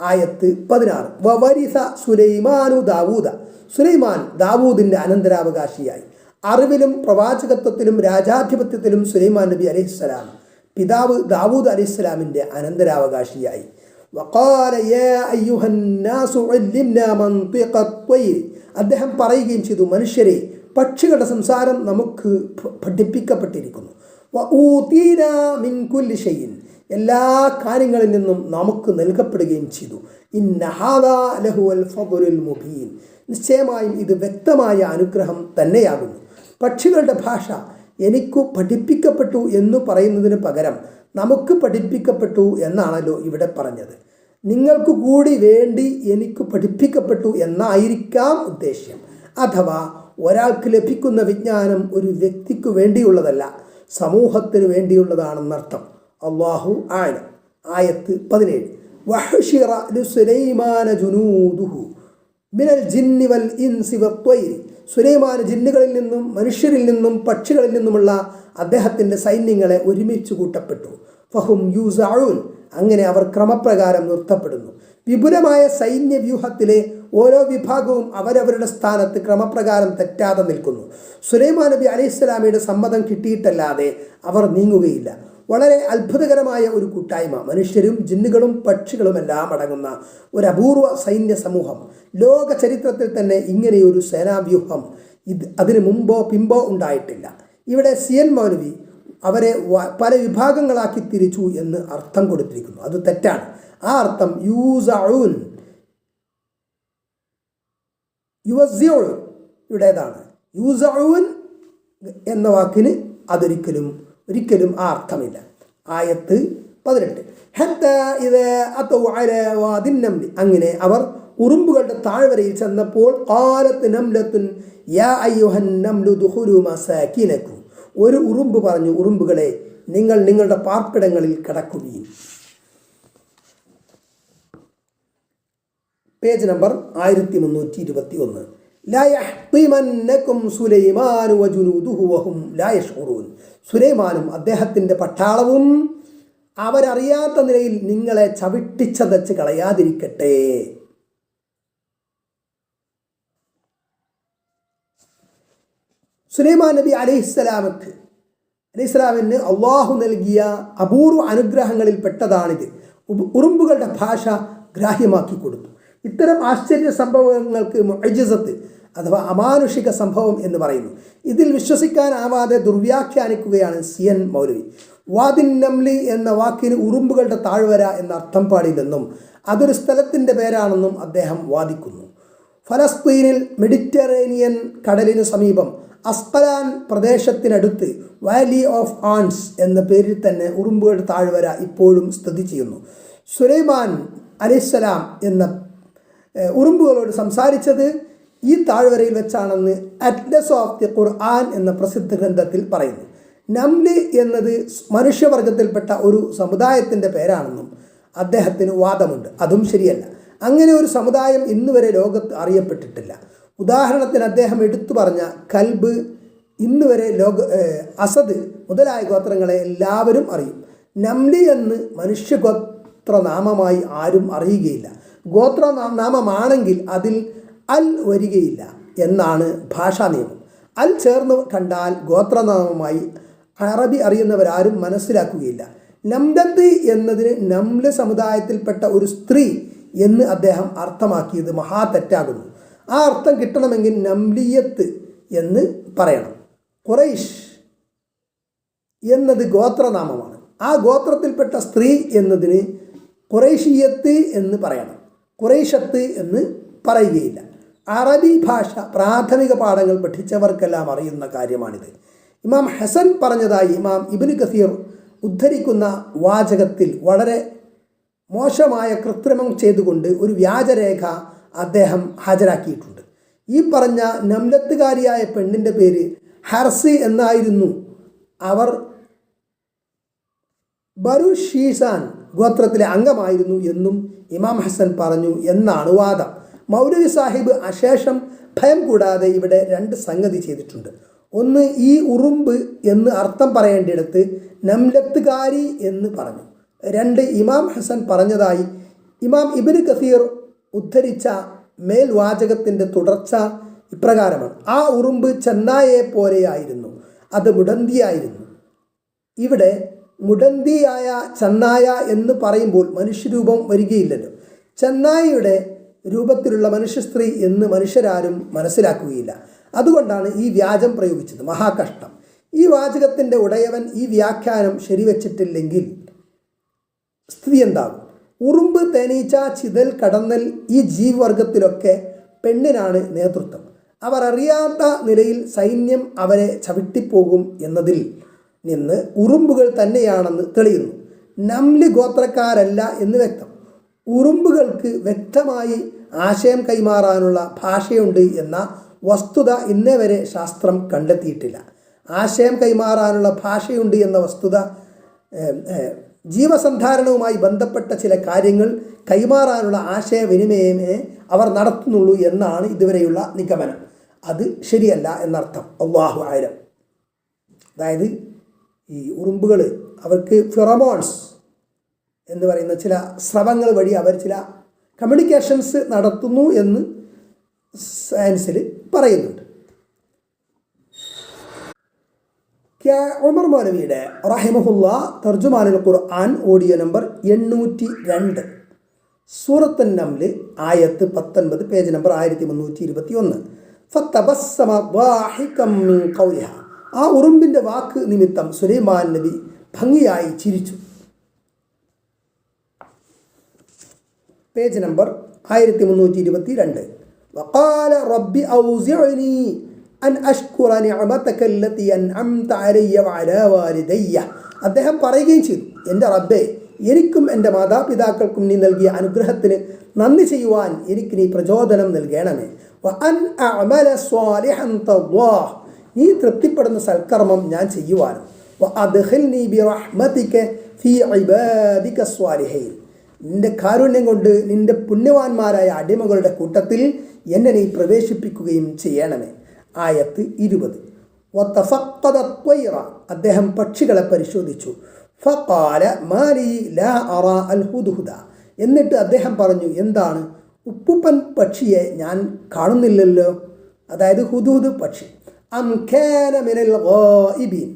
ആയത്ത് 16. വവരിസ സുലൈമാനു ദാവൂദ, സുലൈമാൻ ദാവൂദിൻ്റെ അനന്തരാവകാശിയായി. അറിവിലും പ്രവാചകത്വത്തിലും രാജാധിപത്യത്തിലും സുലൈമാൻ നബി അലൈഹിസ്സലാം പിതാവ് ദാവൂദ് അലൈഹിസ്സലാമിൻ്റെ അനന്തരാവകാശിയായി. വഖാല യാ അയ്യുഹന്നാസു ഉല്ലിംനാ മൻതിഖത് ത്വയ്ർ, അദ്ദേഹം പറയുകയും ചെയ്തു, മനുഷ്യരെ പക്ഷികളുടെ സംസാരം നമുക്ക് പഠിപ്പിക്കപ്പെട്ടിരിക്കുന്നു. വഊതീനാ മിൻ കുല്ലി ഷൈഇൻ, എല്ലാ കാര്യങ്ങളിൽ നിന്നും നമുക്ക് നൽകപ്പെടുകയും ചെയ്തു. ഇന്ന ഹാദാ ലഹുവൽ ഫദ്ലുൽ മുബീൻ, നിശ്ചയമായും ഇത് വ്യക്തമായ അനുഗ്രഹം തന്നെയാകുന്നു. പക്ഷികളുടെ ഭാഷ എനിക്കു പഠിപ്പിക്കപ്പെട്ടു എന്ന് പറയുന്നതിന് പകരം നമുക്ക് പഠിപ്പിക്കപ്പെട്ടു എന്നാണല്ലോ ഇവിടെ പറഞ്ഞത്. നിങ്ങൾക്ക് കൂടി വേണ്ടി എനിക്ക് പഠിപ്പിക്കപ്പെട്ടു എന്നായിരിക്കാം ഉദ്ദേശ്യം. അഥവാ ഒരാൾക്ക് ലഭിക്കുന്ന വിജ്ഞാനം ഒരു വ്യക്തിക്ക് വേണ്ടിയുള്ളതല്ല, സമൂഹത്തിന് വേണ്ടിയുള്ളതാണെന്നർത്ഥം. അല്ലാഹു ആലം. ആയത്ത് 17. വഹ്ശിറ ലിസുലൈമാന ജുനൂദുഹു മിനൽ ജിന്നി വൽ ഇൻസി വത്വയ്രി, സുലൈമാൻ ജിന്നുകളിൽ നിന്നും മനുഷ്യരിൽ നിന്നും പക്ഷികളിൽ നിന്നുമുള്ള അദ്ദേഹത്തിൻ്റെ സൈന്യങ്ങളെ ഒരുമിച്ച് കൂട്ടപ്പെട്ടു. ഫഹും യൂസഊൻ, അങ്ങനെ അവർ ക്രമപ്രകാരം നിർത്തപ്പെടുന്നു. വിപുലമായ സൈന്യവ്യൂഹത്തിലെ ഓരോ വിഭാഗവും അവരവരുടെ സ്ഥാനത്ത് ക്രമപ്രകാരം തെറ്റാതെ നിൽക്കുന്നു. സുലൈമാൻ നബി അലൈഹിസ്സലാമയുടെ സമ്മതം കിട്ടിയിട്ടല്ലാതെ അവർ നീങ്ങുകയില്ല. വളരെ അത്ഭുതകരമായ ഒരു കൂട്ടായ്മ, മനുഷ്യരും ജിന്നുകളും പക്ഷികളുമെല്ലാം അടങ്ങുന്ന ഒരു അപൂർവ സൈന്യ സമൂഹം. ലോക ചരിത്രത്തിൽ തന്നെ ഇങ്ങനെയൊരു സേനാവ്യൂഹം അതിനു മുമ്പോ പിമ്പോ ഉണ്ടായിട്ടില്ല. ഇവിടെ സിയൻ മൗലവി അവരെ പല വിഭാഗങ്ങളാക്കി തിരിച്ചു എന്ന് അർത്ഥം കൊടുത്തിരിക്കുന്നു. അത് തെറ്റാണ്. ആ അർത്ഥം യൂസഊൻ യുവസ്യൂൻ ഇവിടേതാണ്. യൂസഊൻ എന്ന വാക്കിന് ഒരിക്കലും ആ അർത്ഥമില്ല. ആയത്ത് 18. അങ്ങനെ അവർ ഉറുമ്പുകളുടെ താഴ്വരയിൽ ചെന്നപ്പോൾ ഖാലത്ത് നംലത്തുൻ യാ അയ്യുഹൻ നംലു ദുഖുലു മസാകിനകും, ഒരു ഉറുമ്പ് പറഞ്ഞു, ഉറുമ്പുകളെ നിങ്ങൾ നിങ്ങളുടെ പാർപ്പിടങ്ങളിൽ കിടക്കുകയും. Page number 1321. ലാ യഹ്തിമന്നകും സുലൈമാനു വജുനൂദുഹു വഹും ലാ യശ്ഉറൂൻ. സുലൈമാനും അദ്ദേഹത്തിൻ്റെ പട്ടാളവും അവരറിയാത്ത നിലയിൽ നിങ്ങളെ ചവിട്ടിച്ചതച്ച് കളയാതിരിക്കട്ടെ. സുലൈമാൻ നബി അലൈഹിസ്സലാമിന് അള്ളാഹു നൽകിയ അപൂർവ അനുഗ്രഹങ്ങളിൽ പെട്ടതാണിത്. ഉറുമ്പുകളുടെ ഭാഷ ഗ്രാഹ്യമാക്കി കൊടുത്തു. ഇത്തരം ആശ്ചര്യ സംഭവങ്ങൾക്ക് മുഅ്ജിസത്ത് അഥവാ അമാനുഷിക സംഭവം എന്ന് പറയുന്നു. ഇതിൽ വിശ്വസിക്കാനാവാതെ ദുർവ്യാഖ്യാനിക്കുകയാണ് സിയൻ മൗലവി. വാദിൻ നംലി എന്ന വാക്കിന് ഉറുമ്പുകളുടെ താഴ്വര എന്ന അർത്ഥം പാടില്ലെന്നും അതൊരു സ്ഥലത്തിൻ്റെ പേരാണെന്നും അദ്ദേഹം വാദിക്കുന്നു. ഫലസ്തീനിൽ മെഡിറ്ററേനിയൻ കടലിനു സമീപം അസ്കലാൻ പ്രദേശത്തിനടുത്ത് വാലി ഓഫ് ആൺസ് എന്ന പേരിൽ തന്നെ ഉറുമ്പുകളുടെ താഴ്വര ഇപ്പോഴും സ്ഥിതി ചെയ്യുന്നു. സുലൈമാൻ അലൈഹിസ്സലാം എന്ന ഉറുമ്പുകളോട് സംസാരിച്ചത് ഈ താഴ്വരയിൽ വെച്ചാണെന്ന് അറ്റ്ലസ് ഓഫ് ദി ഖുർആൻ എന്ന പ്രസിദ്ധ ഗ്രന്ഥത്തിൽ പറയുന്നു. നംലി എന്നത് മനുഷ്യവർഗത്തിൽപ്പെട്ട ഒരു സമുദായത്തിൻ്റെ പേരാണെന്നും അദ്ദേഹത്തിന് വാദമുണ്ട്. അതും ശരിയല്ല. അങ്ങനെ ഒരു സമുദായം ഇന്നുവരെ ലോകത്ത് അറിയപ്പെട്ടിട്ടില്ല. ഉദാഹരണത്തിന് അദ്ദേഹം എടുത്തു പറഞ്ഞ കൽബ് ഇന്നുവരെ അസദ് മുതലായ ഗോത്രങ്ങളെ എല്ലാവരും അറിയും. നംലി എന്ന് മനുഷ്യഗോത്രനാമമായി ആരും അറിയുകയില്ല. ഗോത്രനാമമാണെങ്കിൽ അതിൽ അൽ വരികയില്ല എന്നാണ് ഭാഷാ നിയമം. അൽ ചേർന്ന് കണ്ടാൽ ഗോത്രനാമമായി അറബി അറിയുന്നവരാരും മനസ്സിലാക്കുകയില്ല. നംലത്ത് എന്നതിന് നംല് സമുദായത്തിൽപ്പെട്ട ഒരു സ്ത്രീ എന്ന് അദ്ദേഹം അർത്ഥമാക്കിയത് മഹാ തെറ്റാകുന്നു. ആ അർത്ഥം കിട്ടണമെങ്കിൽ നംലിയത്ത് എന്ന് പറയണം. ഖുറൈഷ് എന്നത് ഗോത്രനാമമാണ്. ആ ഗോത്രത്തിൽപ്പെട്ട സ്ത്രീ എന്നതിന് ഖുറൈഷിയത്ത് എന്ന് പറയണം. ഖുറൈഷത്ത് എന്ന് പറയുകയില്ല. അറബി ഭാഷ പ്രാഥമിക പാഠങ്ങൾ പഠിച്ചവർക്കെല്ലാം അറിയുന്ന കാര്യമാണിത്. ഇമാം ഹസൻ പറഞ്ഞതായി ഇമാം ഇബ്നു കസീർ ഉദ്ധരിക്കുന്ന വാചകത്തിൽ വളരെ മോശമായ കൃത്രിമം ചെയ്തുകൊണ്ട് ഒരു വ്യാജരേഖ അദ്ദേഹം ഹാജരാക്കിയിട്ടുണ്ട്. ഈ പറഞ്ഞ നംലത്തുകാരിയായ പെണ്ണിൻ്റെ പേര് ഹർസി എന്നായിരുന്നു. അവർ ബനു ഷീസാൻ ഗോത്രത്തിലെ അംഗമായിരുന്നു എന്നും ഇമാം ഹസൻ പറഞ്ഞു എന്നാണ് വാദം. മൗലവി സാഹിബ് അശേഷം ഭയം കൂടാതെ ഇവിടെ രണ്ട് സംഗതി ചെയ്തിട്ടുണ്ട്. ഒന്ന്, ഈ ഉറുമ്പ് എന്ന് അർത്ഥം പറയേണ്ടിടത്ത് നംലത്തുകാരി എന്ന് പറഞ്ഞു. രണ്ട്, ഇമാം ഹസൻ പറഞ്ഞതായി ഇമാം ഇബ്നു കസീർ ഉദ്ധരിച്ച മേൽവാചകത്തിൻ്റെ തുടർച്ച ഇപ്രകാരമാണ്: ആ ഉറുമ്പ് ചെന്നായെ പോലെയായിരുന്നു, അത് മുടന്തിയായിരുന്നു. ഇവിടെ മുടന്തിയായ ചെന്നായ എന്ന് പറയുമ്പോൾ മനുഷ്യരൂപം വരികയില്ലല്ലോ. ചെന്നായിയുടെ രൂപത്തിലുള്ള മനുഷ്യ സ്ത്രീ എന്ന് മനുഷ്യരാരും മനസ്സിലാക്കുകയില്ല. അതുകൊണ്ടാണ് ഈ വ്യാജം പ്രയോഗിച്ചത്. മഹാകഷ്ടം. ഈ വാചകത്തിൻ്റെ ഉടയവൻ ഈ വ്യാഖ്യാനം ശരിവച്ചിട്ടില്ലെങ്കിൽ സ്ഥിതി എന്താകും? ഉറുമ്പ്, തേനീച്ച, ചിതൽ, കടന്നൽ ഈ ജീവിവർഗത്തിലൊക്കെ പെണ്ണിനാണ് നേതൃത്വം. അവർ അറിയാത്ത നിലയിൽ സൈന്യം അവരെ ചവിട്ടിപ്പോകും എന്നതിൽ നിന്ന് ഉറുമ്പുകൾ തന്നെയാണെന്ന് തെളിയുന്നു. നംലി ഗോത്രക്കാരല്ല എന്ന് വ്യക്തം. ഉറുമ്പുകൾക്ക് വ്യക്തമായി ആശയം കൈമാറാനുള്ള ഭാഷയുണ്ട് എന്ന വസ്തുത ഇന്നേ വരെ ശാസ്ത്രം കണ്ടെത്തിയിട്ടില്ല. ആശയം കൈമാറാനുള്ള ഭാഷയുണ്ട് എന്ന വസ്തുത ജീവസന്ധാരണവുമായി ബന്ധപ്പെട്ട ചില കാര്യങ്ങൾ കൈമാറാനുള്ള ആശയവിനിമയമേ അവർ നടത്തുന്നുള്ളൂ എന്നാണ് ഇതുവരെയുള്ള നിഗമനം. അത് ശരിയല്ല എന്നർത്ഥം. അല്ലാഹു അഅലം. അതായത് ഈ ഉറുമ്പുകൾ അവർക്ക് ഫിറമോൺസ് എന്ന് പറയുന്ന ചില സ്രവങ്ങൾ വഴി അവർ ചില കമ്മ്യൂണിക്കേഷൻസ് നടത്തുന്നു എന്ന് സയൻസിൽ പറയുന്നുണ്ട്. ഉമർ മൗലവിയുടെ റഹിമഹുല്ല തർജുമാനുൽ ഖുർആൻ ഓഡിയോ നമ്പർ 802 സൂറത്ത് നംല് ആയത്ത് 19 പേജ് നമ്പർ 1321. ഫതബസ്സമ ളാഹികം മിൻ ഖൗലിഹ. ആ ഉറുമ്പിൻ്റെ വാക്ക് നിമിത്തം സുലൈമാൻ നബി ഭംഗിയായി ചിരിച്ചു. Page number 1322. വഖാല റബ്ബി ഔസിഉനി അൻ അഷ്കുറ നിഅമതക അല്ലതി അൻഅംത അലയ്യ വഅലാ വാലിദയ്യ. അദ്ദേഹം പറയുകയും ചെയ്തു, എൻ്റെ റബ്ബേ, എനിക്കും എൻ്റെ മാതാപിതാക്കൾക്കും നീ നൽകിയ അനുഗ്രഹത്തിന് നന്ദി ചെയ്യുവാൻ എനിക്ക് നീ പ്രചോദനം നൽകണമേ. വഅൻ അഅമല സ്വാലിഹൻ തർളാഹ്. നീ തൃപ്തിപ്പെടുന്ന സൽക്കർമ്മം ഞാൻ ചെയ്യുവാനും. വഅദ്ഖിൽനി ബിറഹ്മതിക ഫീ ഇബാദിക സ്വാലിഹീൻ. നിന്റെ കാരുണ്യം കൊണ്ട് നിന്റെ പുണ്യവാന്മാരായ അടിമകളുടെ കൂട്ടത്തിൽ എന്നെ നീ പ്രവേശിപ്പിക്കുകയും ചെയ്യണമേ. ആയത്ത് 20. വതഫഖദ ത്വയ്റ, അദ്ദേഹം പക്ഷികളെ പരിശോധിച്ചു. ഫഖാല മാലി ലാ അറ അൽ ഹുദ്ഹുദ, എന്നിട്ട് അദ്ദേഹം പറഞ്ഞു, എന്താണ് ഉപ്പുപ്പൻ പക്ഷിയെ ഞാൻ കാണുന്നില്ലല്ലോ, അതായത് ഹുദ്ഹുദ് പക്ഷി. അം കാന മിനൽ ഗായിബീൻ,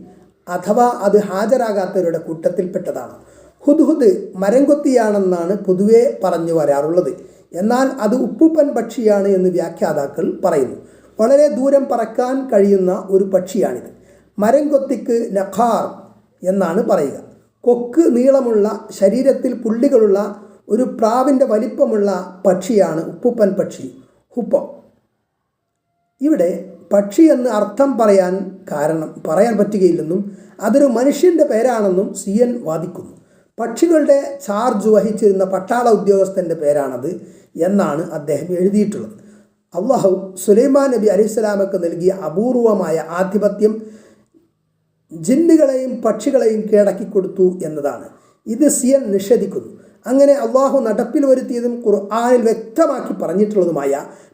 അഥവാ അത് ഹാജരാകാത്തവരുടെ കൂട്ടത്തിൽപ്പെട്ടതാണ്. ഹുദ്ഹുദ് മരംകൊത്തിയാണെന്നാണ് പൊതുവെ പറഞ്ഞു വരാറുള്ളത്. എന്നാൽ അത് ഉപ്പുപ്പൻ പക്ഷിയാണ് എന്ന് വ്യാഖ്യാതാക്കൾ പറയുന്നു. വളരെ ദൂരം പറക്കാൻ കഴിയുന്ന ഒരു പക്ഷിയാണിത്. മരംകൊത്തിക്ക് നഖാർ എന്നാണ് പറയുക. കൊക്ക് നീളമുള്ള, ശരീരത്തിൽ പുള്ളികളുള്ള ഒരു പ്രാവിൻ്റെ വലിപ്പമുള്ള പക്ഷിയാണ് ഉപ്പുപ്പൻ പക്ഷി, ഹുപ്പോ. ഇവിടെ പക്ഷി എന്ന് അർത്ഥം പറയാൻ പറ്റുകയില്ലെന്നും അതൊരു മനുഷ്യൻ്റെ പേരാണെന്നും സിയൻ വാദിക്കുന്നു. പക്ഷികളുടെ ചാർജ് വഹിച്ചിരുന്ന പട്ടാള ഉദ്യോഗസ്ഥൻ്റെ പേരാണത് എന്നാണ് അദ്ദേഹം എഴുതിയിട്ടുള്ളത്. അള്ളാഹു സുലൈമാൻ നബി അലൈഹിസ്സലാമക്ക് നൽകിയ അപൂർവമായ ആധിപത്യം ജിന്നുകളെയും പക്ഷികളെയും കീഴടക്കി കൊടുത്തു എന്നതാണ്. ഇത് സിയൻ നിഷേധിക്കുന്നു. അങ്ങനെ അള്ളാഹു നടപ്പിൽ വരുത്തിയതും ഖുർആനിൽ വ്യക്തമാക്കി പറഞ്ഞിട്ടുള്ളതുമായ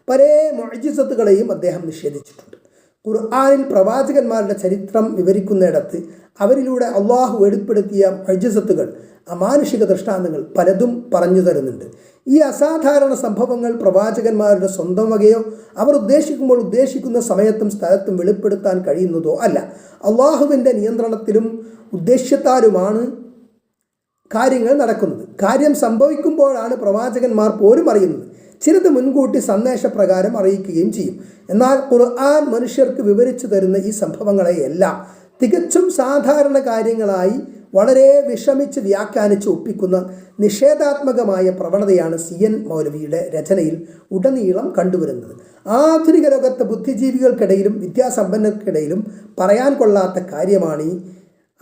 പല മുഅ്ജിസത്തുകളെയും അദ്ദേഹം നിഷേധിച്ചിട്ടുണ്ട്. ഖുർആനിൽ പ്രവാചകന്മാരുടെ ചരിത്രം വിവരിക്കുന്നിടത്ത് അവരിലൂടെ അള്ളാഹു വെളിപ്പെടുത്തിയ മുഅ്ജിസത്തുകൾ, അമാനുഷിക ദൃഷ്ടാന്തങ്ങൾ പലതും പറഞ്ഞു തരുന്നുണ്ട്. ഈ അസാധാരണ സംഭവങ്ങൾ പ്രവാചകന്മാരുടെ സ്വന്തം വകയോ അവർ ഉദ്ദേശിക്കുന്ന സമയത്തും സ്ഥലത്തും വെളിപ്പെടുത്താൻ കഴിയുന്നതോ അല്ല. അള്ളാഹുവിൻ്റെ നിയന്ത്രണത്തിലും ഉദ്ദേശ്യത്താലുമാണ് കാര്യങ്ങൾ നടക്കുന്നത്. കാര്യം സംഭവിക്കുമ്പോഴാണ് പ്രവാചകന്മാർ പോലും അറിയുന്നത്. ചിലത് മുൻകൂട്ടി സന്ദേശപ്രകാരം അറിയിക്കുകയും ചെയ്യും. എന്നാൽ ഖുർആൻ മനുഷ്യർക്ക് വിവരിച്ചു തരുന്ന ഈ സംഭവങ്ങളെയെല്ലാം തികച്ചും സാധാരണ കാര്യങ്ങളായി വളരെ വിഷമിച്ച് വ്യാഖ്യാനിച്ച് ഒപ്പിക്കുന്ന നിഷേധാത്മകമായ പ്രവണതയാണ് സിയൻ മൗലവിയുടെ രചനയിൽ ഉടനീളം കണ്ടുവരുന്നത്. ആധുനിക ലോകത്തെ ബുദ്ധിജീവികൾക്കിടയിലും വിദ്യാസമ്പന്നർക്കിടയിലും പറയാൻ കൊള്ളാത്ത കാര്യമാണ് ഈ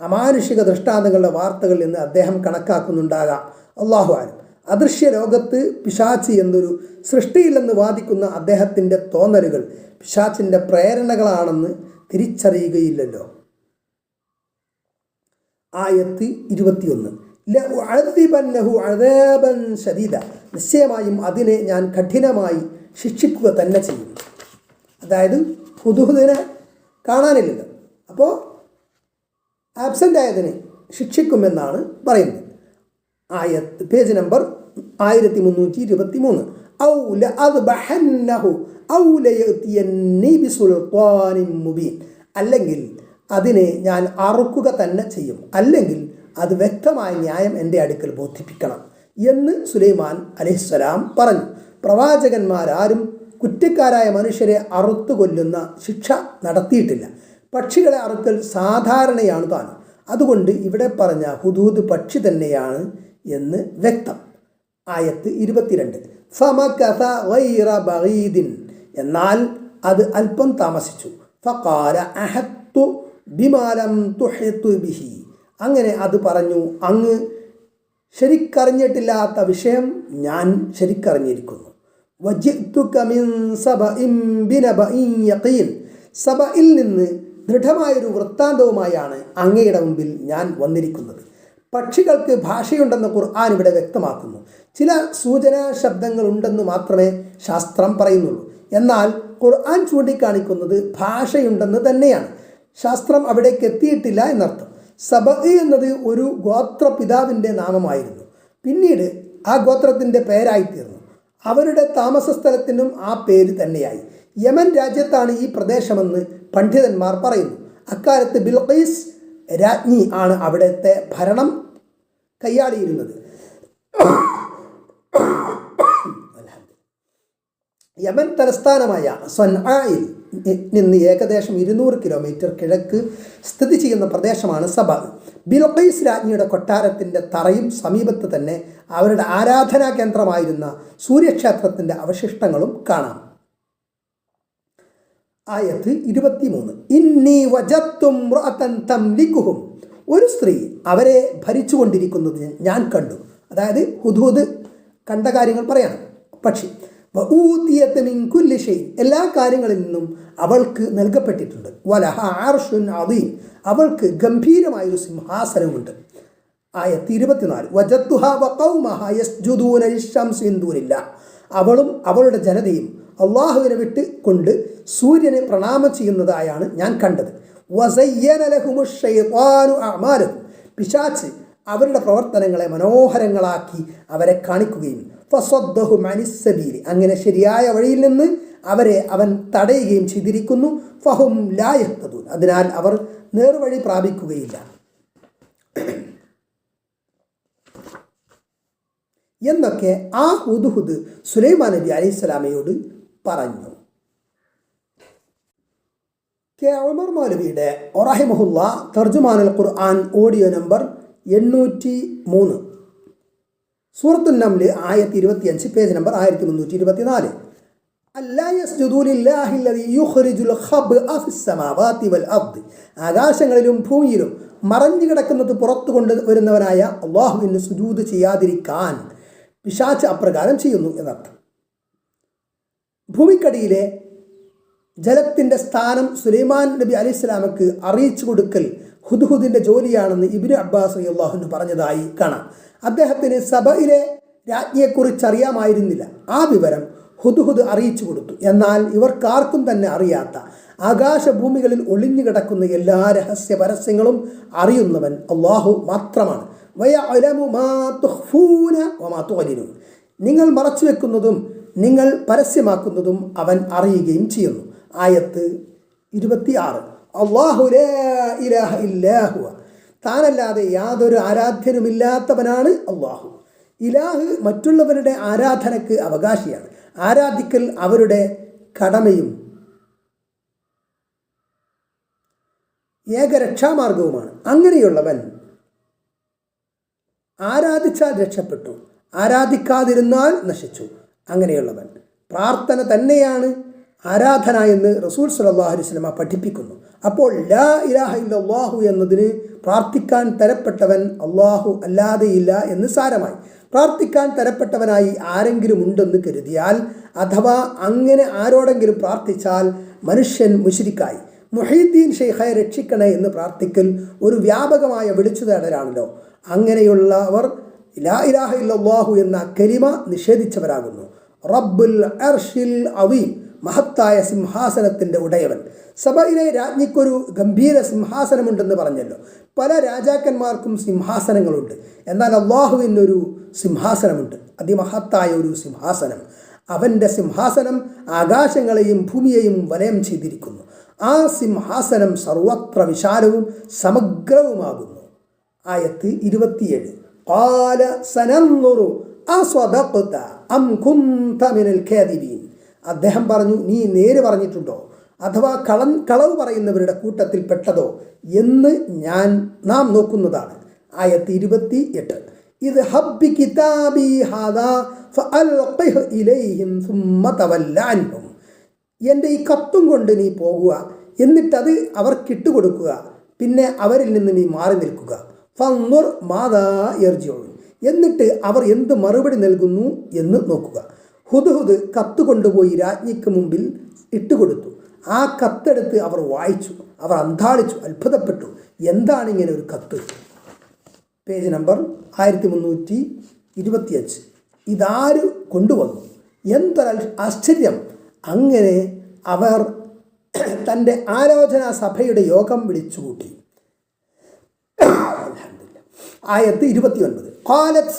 അമാനുഷിക ദൃഷ്ടാന്തങ്ങളുടെ വാർത്തകൾ എന്ന് അദ്ദേഹം കണക്കാക്കുന്നുണ്ടാകാം. അല്ലാഹു അഅലം. അദൃശ്യ ലോകത്ത് പിശാച് എന്നൊരു സൃഷ്ടിയില്ലെന്ന് വാദിക്കുന്ന അദ്ദേഹത്തിൻ്റെ തോന്നലുകൾ പിശാചിൻ്റെ പ്രേരണകളാണെന്ന് തിരിച്ചറിയുകയില്ലല്ലോ. ആയത്ത് 21. ലഉഅദിബന്നഹു അദാബൻ ശദീദ, നിശ്ചയമായും അതിനെ ഞാൻ കഠിനമായി ശിക്ഷിക്കുക തന്നെ ചെയ്യും. അതായത് ഹുദ്ഹുദിനെ കാണാനില്ലല്ലോ, അപ്പോൾ ആബ്സെൻ്റ് ആയതിനെ ശിക്ഷിക്കുമെന്നാണ് പറയുന്നത്. ആയത്ത് പേജ് നമ്പർ 1323. ഔ ലഅദ്ബഹന്നഹു ഔ ലയഅതിയന്നി ബിസുൽത്താനിൻ മുബീൻ, അല്ലെങ്കിൽ അതിനെ ഞാൻ അറുക്കുക തന്നെ ചെയ്യും, അല്ലെങ്കിൽ അത് വ്യക്തമായ ന്യായം എൻ്റെ അടുക്കൽ ബോധിപ്പിക്കണം എന്ന് സുലൈമാൻ അലൈഹിസ്സലാം പറഞ്ഞു. പ്രവാചകന്മാരാരും കുറ്റക്കാരായ മനുഷ്യരെ അറുത്തു കൊല്ലുന്ന ശിക്ഷ നടത്തിയിട്ടില്ല. പക്ഷികളെ അറുക്കൽ സാധാരണയാണ് താനും. അതുകൊണ്ട് ഇവിടെ പറഞ്ഞ ഹുദൂദ് പക്ഷി തന്നെയാണ് എന്ന് വ്യക്തം. ആയത്ത് 22. ഫമകഥ ഗൈറ ബഗീദിൻ, എന്നാൽ അത് അല്പം താമസിച്ചു. ഫഖാല അഹത്തു ബിമാ ലം തുഹിതു ബിഹി, അങ്ങനെ അത് പറഞ്ഞു, അങ്ങ് ശരിക്കറിഞ്ഞിട്ടില്ലാത്ത വിഷയം ഞാൻ ശരിക്കറിഞ്ഞിരിക്കുന്നു. വജിഅ്തുക മിൻ സബഇൻ ബിനബഇൻ യഖീൻ, സബഇൽ നിന്ന് ദൃഢമായൊരു വൃത്താന്തവുമായാണ് അങ്ങയുടെ മുമ്പിൽ ഞാൻ വന്നിരിക്കുന്നത്. പക്ഷികൾക്ക് ഭാഷയുണ്ടെന്ന് ഖുർആൻ ഇവിടെ വ്യക്തമാക്കുന്നു. ചില സൂചനാ ശബ്ദങ്ങൾ ഉണ്ടെന്ന് മാത്രമേ ശാസ്ത്രം പറയുന്നുള്ളൂ. എന്നാൽ ഖുർആൻ ചൂണ്ടിക്കാണിക്കുന്നത് ഭാഷയുണ്ടെന്ന് തന്നെയാണ്. ശാസ്ത്രം അവിടേക്ക് എത്തിയിട്ടില്ല എന്നർത്ഥം. സബഇ എന്നത് ഒരു ഗോത്രപിതാവിൻ്റെ നാമമായിരുന്നു. പിന്നീട് ആ ഗോത്രത്തിൻ്റെ പേരായിത്തീർന്നു. അവരുടെ താമസ സ്ഥലത്തിനും ആ പേര് തന്നെയായി. യമൻ രാജ്യത്താണ് ഈ പ്രദേശമെന്ന് പണ്ഡിതന്മാർ പറയുന്നു. അക്കാലത്ത് ബിൽഖീസ് രാജ്ഞി ആണ് അവിടുത്തെ ഭരണം കൈയാളിയിരുന്നത്. യമൻ തലസ്ഥാനമായ സൻആയിൽ നിന്ന് ഏകദേശം 200 കിലോമീറ്റർ കിഴക്ക് സ്ഥിതി ചെയ്യുന്ന പ്രദേശമാണ് സബ. ബിൽഖീസ് രാജ്ഞിയുടെ കൊട്ടാരത്തിൻ്റെ തറയും സമീപത്ത് തന്നെ അവരുടെ ആരാധനാ കേന്ദ്രമായിരുന്ന സൂര്യക്ഷേത്രത്തിൻ്റെ അവശിഷ്ടങ്ങളും കാണാം. ആയത്ത് 23. ഇന്നി വജദ്തു ഇംറഅതൻ തംലികുഹും, ഒരു സ്ത്രീ അവരെ ഭരിച്ചുകൊണ്ടിരിക്കുന്നത് ഞാൻ കണ്ടു. അതായത് ഹുദ്ഹുദ് കണ്ട കാര്യങ്ങൾ പറയണം. പക്ഷി വഊതിയത് മിൻ കുല്ലി ഷൈ, എല്ലാ കാര്യങ്ങളിൽ നിന്നും അവൾക്ക് നൽകപ്പെട്ടിട്ടുണ്ട്. വലഹ അർശുൻ അദീം, അവൾക്ക് ഗംഭീരമായൊരു സിംഹാസനമുണ്ട്. ആയത്ത് 24 വജത്തുഹ വഖൗമഹ യസ്ജുദൂന ലിശ്ശംസി മിൻ ദൂനില്ലാഹ്, അവളും അവളുടെ ജനതയും അള്ളാഹുവിനെ വിട്ട് കൊണ്ട് സൂര്യനെ പ്രണാമം ചെയ്യുന്നതായാണ് ഞാൻ കണ്ടത്. വസയ്യന ലഹുമുശ് ശൈത്വാനു അഅമാലഹും, പിശാച് അവരുടെ പ്രവർത്തനങ്ങളെ മനോഹരങ്ങളാക്കി അവരെ കാണിക്കുകയും ഫസദ്ദഹും അനിസ്സബീലി, അങ്ങനെ ശരിയായ വഴിയിൽ നിന്ന് അവൻ തടയുകയും ചെയ്തിരിക്കുന്നു. ഫഹും ലാ യഹ്തദൂൻ, അതിനാൽ അവർ നേർവഴി പ്രാപിക്കുകയില്ല എന്നൊക്കെ ആ ഹുദ്ഹുദ് സുലൈമാൻ നബി അലൈഹിസ്സലാമയോട് പറഞ്ഞു. കെ ഉമർ മൗലവിയുടെ റഹിമഹുല്ലാ തർജുമാനുൽ ഖുർആൻ ഓഡിയോ നമ്പർ 803, സൂറത്തുൻ നംൽ ആയത്ത് 25, പേജ് നമ്പർ 1324. അല്ലാ യസ്ജുദൂ ലില്ലാഹി അല്ലദീ യുഖ്രിജുൽ ഖബ്അ ഫിസ് സമാവാതി വൽ അർദ്, ആകാശങ്ങളിലും ഭൂമിയിലും മറഞ്ഞു കിടക്കുന്നത് പുറത്തു കൊണ്ടുവരുന്നവനായ അള്ളാഹുവിന് സുജൂദ് ചെയ്യാതിരിക്കാൻ പിശാച് അപ്രകാരം ചെയ്യുന്നു എന്നർത്ഥം. ഭൂമിക്കടിയിലെ ജലത്തിൻ്റെ സ്ഥാനം സുലൈമാൻ നബി അലൈഹിസ്സലാമക്ക് അറിയിച്ചു കൊടുക്കൽ ഹുദ്ഹുദിൻ്റെ ജോലിയാണെന്ന് ഇബ്നു അബ്ബാസ് റളിയല്ലാഹു അൻഹു പറഞ്ഞതായി കാണാം. അദ്ദേഹത്തിന് സബയിലെ രാജ്ഞിയെക്കുറിച്ച് അറിയാമായിരുന്നില്ല. ആ വിവരം ഹുദ്ഹുദ് അറിയിച്ചു കൊടുത്തു. എന്നാൽ ഇവർക്കാർക്കും തന്നെ അറിയാത്ത ആകാശഭൂമികളിൽ ഒളിഞ്ഞു കിടക്കുന്ന എല്ലാ രഹസ്യ പരസ്യങ്ങളും അറിയുന്നവൻ അള്ളാഹു മാത്രമാണ്. വയഅലമു മാ തുഖ്ഫൂന വമാ തുഅ്ലിനൂൻ, നിങ്ങൾ മറച്ചു വെക്കുന്നതും നിങ്ങൾ പരസ്യമാക്കുന്നതും അവൻ അറിയുകയും ചെയ്യുന്നു. ആയത്ത് 26 അല്ലാഹു ലാ ഇലാഹ ഇല്ലാ ഹുവ, താനല്ലാതെ യാതൊരു ആരാധ്യനുമില്ലാത്തവനാണ് അള്ളാഹു. ഇലാഹ് മറ്റുള്ളവരുടെ ആരാധനയ്ക്ക് അവകാശിയാണ്. ആരാധിക്കൽ അവരുടെ കടമയും ഏകരക്ഷാമാർഗവുമാണ്. അങ്ങനെയുള്ളവൻ ആരാധിച്ചാൽ രക്ഷപ്പെട്ടു, ആരാധിക്കാതിരുന്നാൽ നശിച്ചു. അങ്ങനെയുള്ളവൻ പ്രാർത്ഥന തന്നെയാണ് ആരാധന എന്ന് റസൂൽ സല്ലല്ലാഹു അലൈഹി വസല്ലം പഠിപ്പിക്കുന്നു. അപ്പോൾ ലാ ഇലാഹ ഇല്ലല്ലാഹു എന്നതിന് പ്രാർത്ഥിക്കാൻ തരപ്പെട്ടവൻ അള്ളാഹു അല്ലാതെയില്ല എന്ന് സാരമായി. പ്രാർത്ഥിക്കാൻ തരപ്പെട്ടവനായി ആരെങ്കിലും ഉണ്ടെന്ന് കരുതിയാൽ അഥവാ അങ്ങനെ ആരോടെങ്കിലും പ്രാർത്ഥിച്ചാൽ മനുഷ്യൻ മുശ്രിക്കായി. മുഹീദ്ദീൻ ഷെയ്ഖെ രക്ഷിക്കണേ എന്ന് പ്രാർത്ഥിക്കൽ ഒരു വ്യാപകമായ വിളിച്ചുതേടലാണല്ലോ. അങ്ങനെയുള്ളവർ ലാ ഇലാഹ ഇല്ലല്ലാഹു എന്ന കലിമ നിഷേധിച്ചവരാകുന്നു. റബ്ബുൽ അർശിൽ അദീം, മഹത്തായ സിംഹാസനത്തിൻ്റെ ഉടയവൻ. സബയിലെ രാജ്ഞിക്കൊരു ഗംഭീര സിംഹാസനമുണ്ടെന്ന് പറഞ്ഞല്ലോ. പല രാജാക്കന്മാർക്കും സിംഹാസനങ്ങളുണ്ട്. എന്നാൽ അള്ളാഹുവിനൊരു സിംഹാസനമുണ്ട്, അതിമഹത്തായ ഒരു സിംഹാസനം. അവൻ്റെ സിംഹാസനം ആകാശങ്ങളെയും ഭൂമിയെയും വലയം ചെയ്തിരിക്കുന്നു. ആ സിംഹാസനം സർവത്ര വിശാലവും സമഗ്രവുമാകുന്നു. ആയത്ത് 27 ഖാല സനൻദുറു അസ്വദഖത അം കുൻത മിനൽ കാദിബീൻ, അദ്ദേഹം പറഞ്ഞു, നീ നേര് പറഞ്ഞിട്ടുണ്ടോ അഥവാ കളവ് പറയുന്നവരുടെ കൂട്ടത്തിൽ പെട്ടതോ എന്ന് നാം നോക്കുന്നതാണ്. ആയത്ത് 28 ഇത് ഹബ്ബി കിതാബി ഹാദാ ഫഅൽഖിഹ് ഇലൈഹിം സുമ്മ തവല്ല അൻഹും, എൻ്റെ ഈ കത്തും കൊണ്ട് നീ പോകുക, എന്നിട്ടത് അവർക്കിട്ട് കൊടുക്കുക, പിന്നെ അവരിൽ നിന്ന് നീ മാറി നിൽക്കുക. ഫൻദുർ മാദാ യർജിഊൻ, എന്നിട്ട് അവർ എന്ത് മറുപടി നൽകുന്നു എന്ന് നോക്കുക. ഹുദ്ഹുദ് കത്ത് കൊണ്ടുപോയി രാജ്ഞിക്ക് മുമ്പിൽ ഇട്ടുകൊടുത്തു. ആ കത്തെടുത്ത് അവർ വായിച്ചു. അവർ അന്താളിച്ചു, അത്ഭുതപ്പെട്ടു. എന്താണ് ഇങ്ങനെ ഒരു കത്ത്? Page number 1325. ഇതാര് കൊണ്ടുവന്നു? എന്തൊരു ആശ്ചര്യം! അങ്ങനെ അവർ തൻ്റെ ആലോചനാ സഭയുടെ യോഗം വിളിച്ചുകൂട്ടി. ആയത്ത് 29 ഖാലത്ത്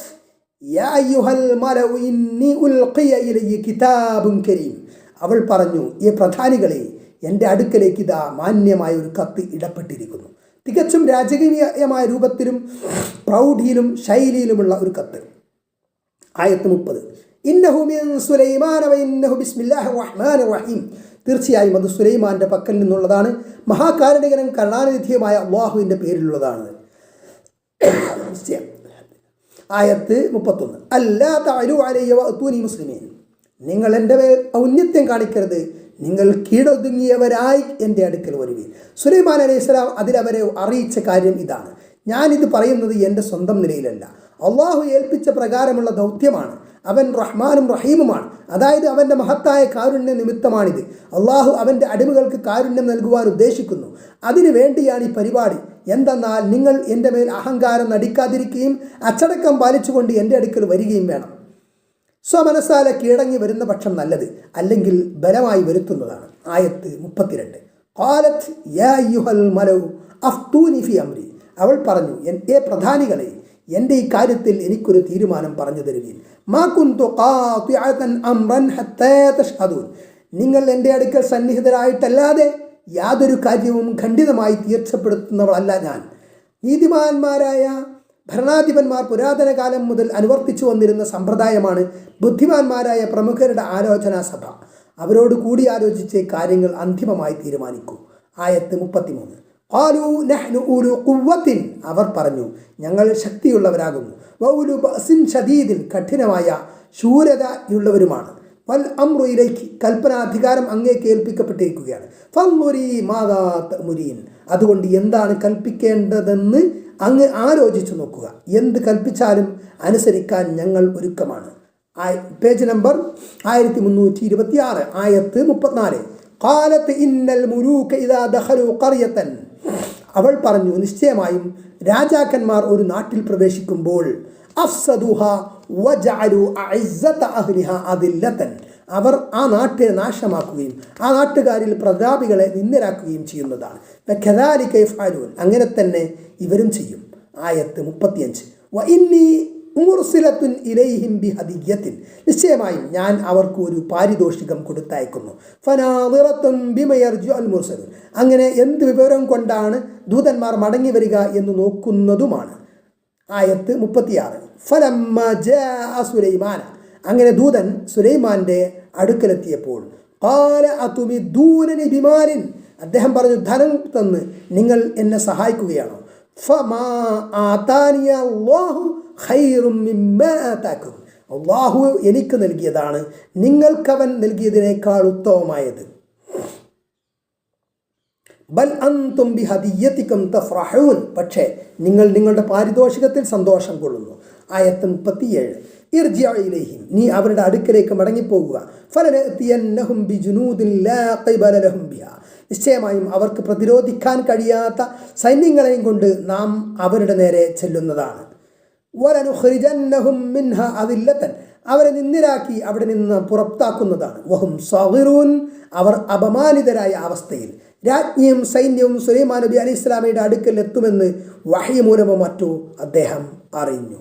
യാ അയ്യുഹൽ മലഉ ഇന്നി ഉൽഖിയ ഇലയ്യ കിതാബുൻ കരീം, അവൾ പറഞ്ഞു, ഈ പ്രധാനികളെ, എൻ്റെ അടുക്കലേക്ക് ഇതാ മാന്യമായ ഒരു കത്ത് ഇടപെട്ടിരിക്കുന്നു. തികച്ചും രാജകീയമായ രൂപത്തിലും പ്രൗഢിയിലും ശൈലിയിലുമുള്ള ഒരു കത്ത്. ആയത്ത് 30 ഇന്നഹു മിൻ സുലൈമാന വ ഇന്നഹു ബിസ്മില്ലാഹിർ റഹ്മാനിർ റഹീം, തീർച്ചയായും അത് സുലൈമാൻ്റെ പക്കൽ നിന്നുള്ളതാണ്, മഹാകാരുണികനും കരുണാനിധിയുമായ അള്ളാഹുവിൻ്റെ പേരിലുള്ളതാണ്. ആയത്ത് 31 അല്ലാ തഅലു അലയ്യ വഅതൂനി മുസ്ലിമീൻ, നിങ്ങൾ എൻ്റെ മേൽ ഔന്നത്യം കാണിക്കരുത്, നിങ്ങൾ കീഴൊതുങ്ങിയവരായി എൻ്റെ അടുക്കൽ വരുവീൻ. സുലൈമാൻ അലൈഹിസ്സലാം അതിലവരെ അറിയിച്ച കാര്യം ഇതാണ്: ഞാനിത് പറയുന്നത് എൻ്റെ സ്വന്തം നിലയിലല്ല, അള്ളാഹു ഏൽപ്പിച്ച പ്രകാരമുള്ള ദൗത്യമാണ്. അവൻ റഹ്മാനും റഹീമുമാണ്. അതായത് അവൻ്റെ മഹത്തായ കാരുണ്യ നിമിത്തമാണിത്. അള്ളാഹു അവൻ്റെ അടിമകൾക്ക് കാരുണ്യം നൽകുവാൻ ഉദ്ദേശിക്കുന്നു. അതിനു വേണ്ടിയാണ് ഈ പരിപാടി. എന്തെന്നാൽ നിങ്ങൾ എൻ്റെ മേൽ അഹങ്കാരം നടിക്കാതിരിക്കുകയും അച്ചടക്കം പാലിച്ചുകൊണ്ട് എൻ്റെ അടുക്കൽ വരികയും വേണം. സ്വമനസാല കീഴടങ്ങി വരുന്ന പക്ഷം നല്ലത്, അല്ലെങ്കിൽ ബലമായി വരുത്തുന്നതാണ്. ആയത്ത് 32. ഖാലത്ത് യാ അയ്യുഹൽ മലഉ അഫ്തൂനി ഫി അംരി. അവൾ പറഞ്ഞു, ഏ പ്രധാനികളെ, എൻ്റെ ഈ കാര്യത്തിൽ എനിക്കൊരു തീരുമാനം പറഞ്ഞു തരുവീൻ. മാ കുന്തു ഖാതിഅതൻ അംറൻ ഹത്താ തഷ്ഹദൂൻ. നിങ്ങൾ എൻ്റെ അടുക്കൽ സന്നിഹിതരായിട്ടല്ലാതെ യാതൊരു കാര്യവും ഖണ്ഡിതമായി തീർച്ചപ്പെടുത്തുന്നവളല്ല ഞാൻ. നീതിമാന്മാരായ ഭരണാധിപന്മാർ പുരാതന കാലം മുതൽ അനുവർത്തിച്ചു വന്നിരുന്ന സമ്പ്രദായമാണ് ബുദ്ധിമാന്മാരായ പ്രമുഖരുടെ ആലോചനാ സഭ. അവരോട് കൂടിയാലോചിച്ച് കാര്യങ്ങൾ അന്തിമമായി തീരുമാനിക്കൂ. ആയത്ത് 33. ഖാലൂ നഹ്നു ഉലു ഖുവ്വത്തിൻ. അവർ പറഞ്ഞു, ഞങ്ങൾ ശക്തിയുള്ളവരാകുന്നു. വഉലു ബഅസിൻ ഷദീദിൻ, കഠിനമായ ശൂരതയുള്ളവരുമാണ്. വൽ അംറു ഇലൈകി, കൽപ്പനാധികാരം അങ്ങേക്ക് ഏൽപ്പിക്കപ്പെട്ടിരിക്കുകയാണ്. ഫൻദുരി മാദാ തഅ്മുരീൻ, അതുകൊണ്ട് എന്താണ് കൽപ്പിക്കേണ്ടതെന്ന് അങ്ങ് ആലോചിച്ചു നോക്കുക. എന്ത് കൽപ്പിച്ചാലും അനുസരിക്കാൻ ഞങ്ങൾ ഒരുക്കമാണ്. പേജ് നമ്പർ 1326, ആയത്ത് 34. ഖാലത്ത് ഇന്നൽ മുലൂക ഇദാ ദഖലൂ ഖറിയതൻ. അവൾ പറഞ്ഞു, നിശ്ചയമായും രാജാക്കന്മാർ ഒരു നാട്ടിൽ പ്രവേശിക്കുമ്പോൾ അഫ്സദുഹ വജഅലു അഇസ്സത അഹ്ലിഹ അദില്ലതൻ, അവർ ആ നാട്ടിനെ നാശമാക്കുകയും ആ നാട്ടുകാരിൽ പ്രതാപികളെ നിന്ദരാക്കുകയും ചെയ്യുന്നതാണ്. വകദാലിക യഫ്അലൂൻ, അങ്ങനെ തന്നെ ഇവരും ചെയ്യും. ആയത്ത് 35. വഇന്നി മുർസിലത്തുൻ ഇലൈഹിം ബിഹദിയ്യത്തിൻ, നിശ്ചയമായും ഞാൻ അവർക്ക് ഒരു പാരിതോഷികം കൊടുത്തയക്കുന്നു. ഫനാദിറത്തുൻ ബിമ യർജിഉൽ മുർസലൂൻ, അങ്ങനെ എന്ത് വിവരം കൊണ്ടാണ് ദൂതന്മാർ മടങ്ങി വരിക എന്ന് നോക്കുന്നതുമാണ്. ആയത്ത് 36. ഫലമ്മ ജാഅ സുലൈമാന, അങ്ങനെ ദൂതൻ സുലൈമാന്റെ അടുക്കലെത്തിയപ്പോൾ ഖാല അതുമിദൂനനി ബിമാലിൻ, അദ്ദേഹം പറഞ്ഞു, ധനം തന്ന് നിങ്ങൾ എന്നെ സഹായിക്കുകയാണോ? ഫമാ ആതാനിയ അല്ലാഹു ഖൈറും മിമ്മാ ആതാക്കും, അല്ലാഹു എനിക്ക് നൽകിയതാണ് നിങ്ങൾക്കവൻ നൽകിയതിനേക്കാൾ ഉത്തമമായത്. ബൽ അൻതും ബിഹദിയ്യതികും തഫ്റഹൂൻ, പക്ഷേ നിങ്ങൾ നിങ്ങളുടെ പാരിതോഷികത്തിൽ സന്തോഷം കൊള്ളുന്നു. ആയത്ത് 37. ഇർജിഉ ഇലൈഹിം, നീ അവരുടെ അടുക്കലേക്ക് മടങ്ങിപ്പോകുക. ഫലനഅതിയന്നഹും ബിജുനൂദിൻ ലാ ഖിബല ലഹും ബിഹാ, നിശ്ചയമായും അവർക്ക് പ്രതിരോധിക്കാൻ കഴിയാത്ത സൈന്യങ്ങളെയും കൊണ്ട് നാം അവരുടെ നേരെ ചെല്ലുന്നതാണ്. വലനുഖ്രിജന്നഹും മിൻഹ അദില്ലതൻ, അവരെ നിന്ദിരാക്കി അവിടെ നിന്ന് പുറത്താക്കുന്നതാണ്. വഹും സഗിറൂൻ, അവർ അപമാനിതരായ അവസ്ഥയിൽ. രാജ്ഞിയും സൈന്യവും സുലൈമാൻ നബി അലൈഹി സ്വലാമയുടെ അടുക്കൽ എത്തുമെന്ന് വഹി മൂലമോ മറ്റോ അദ്ദേഹം അറിഞ്ഞു.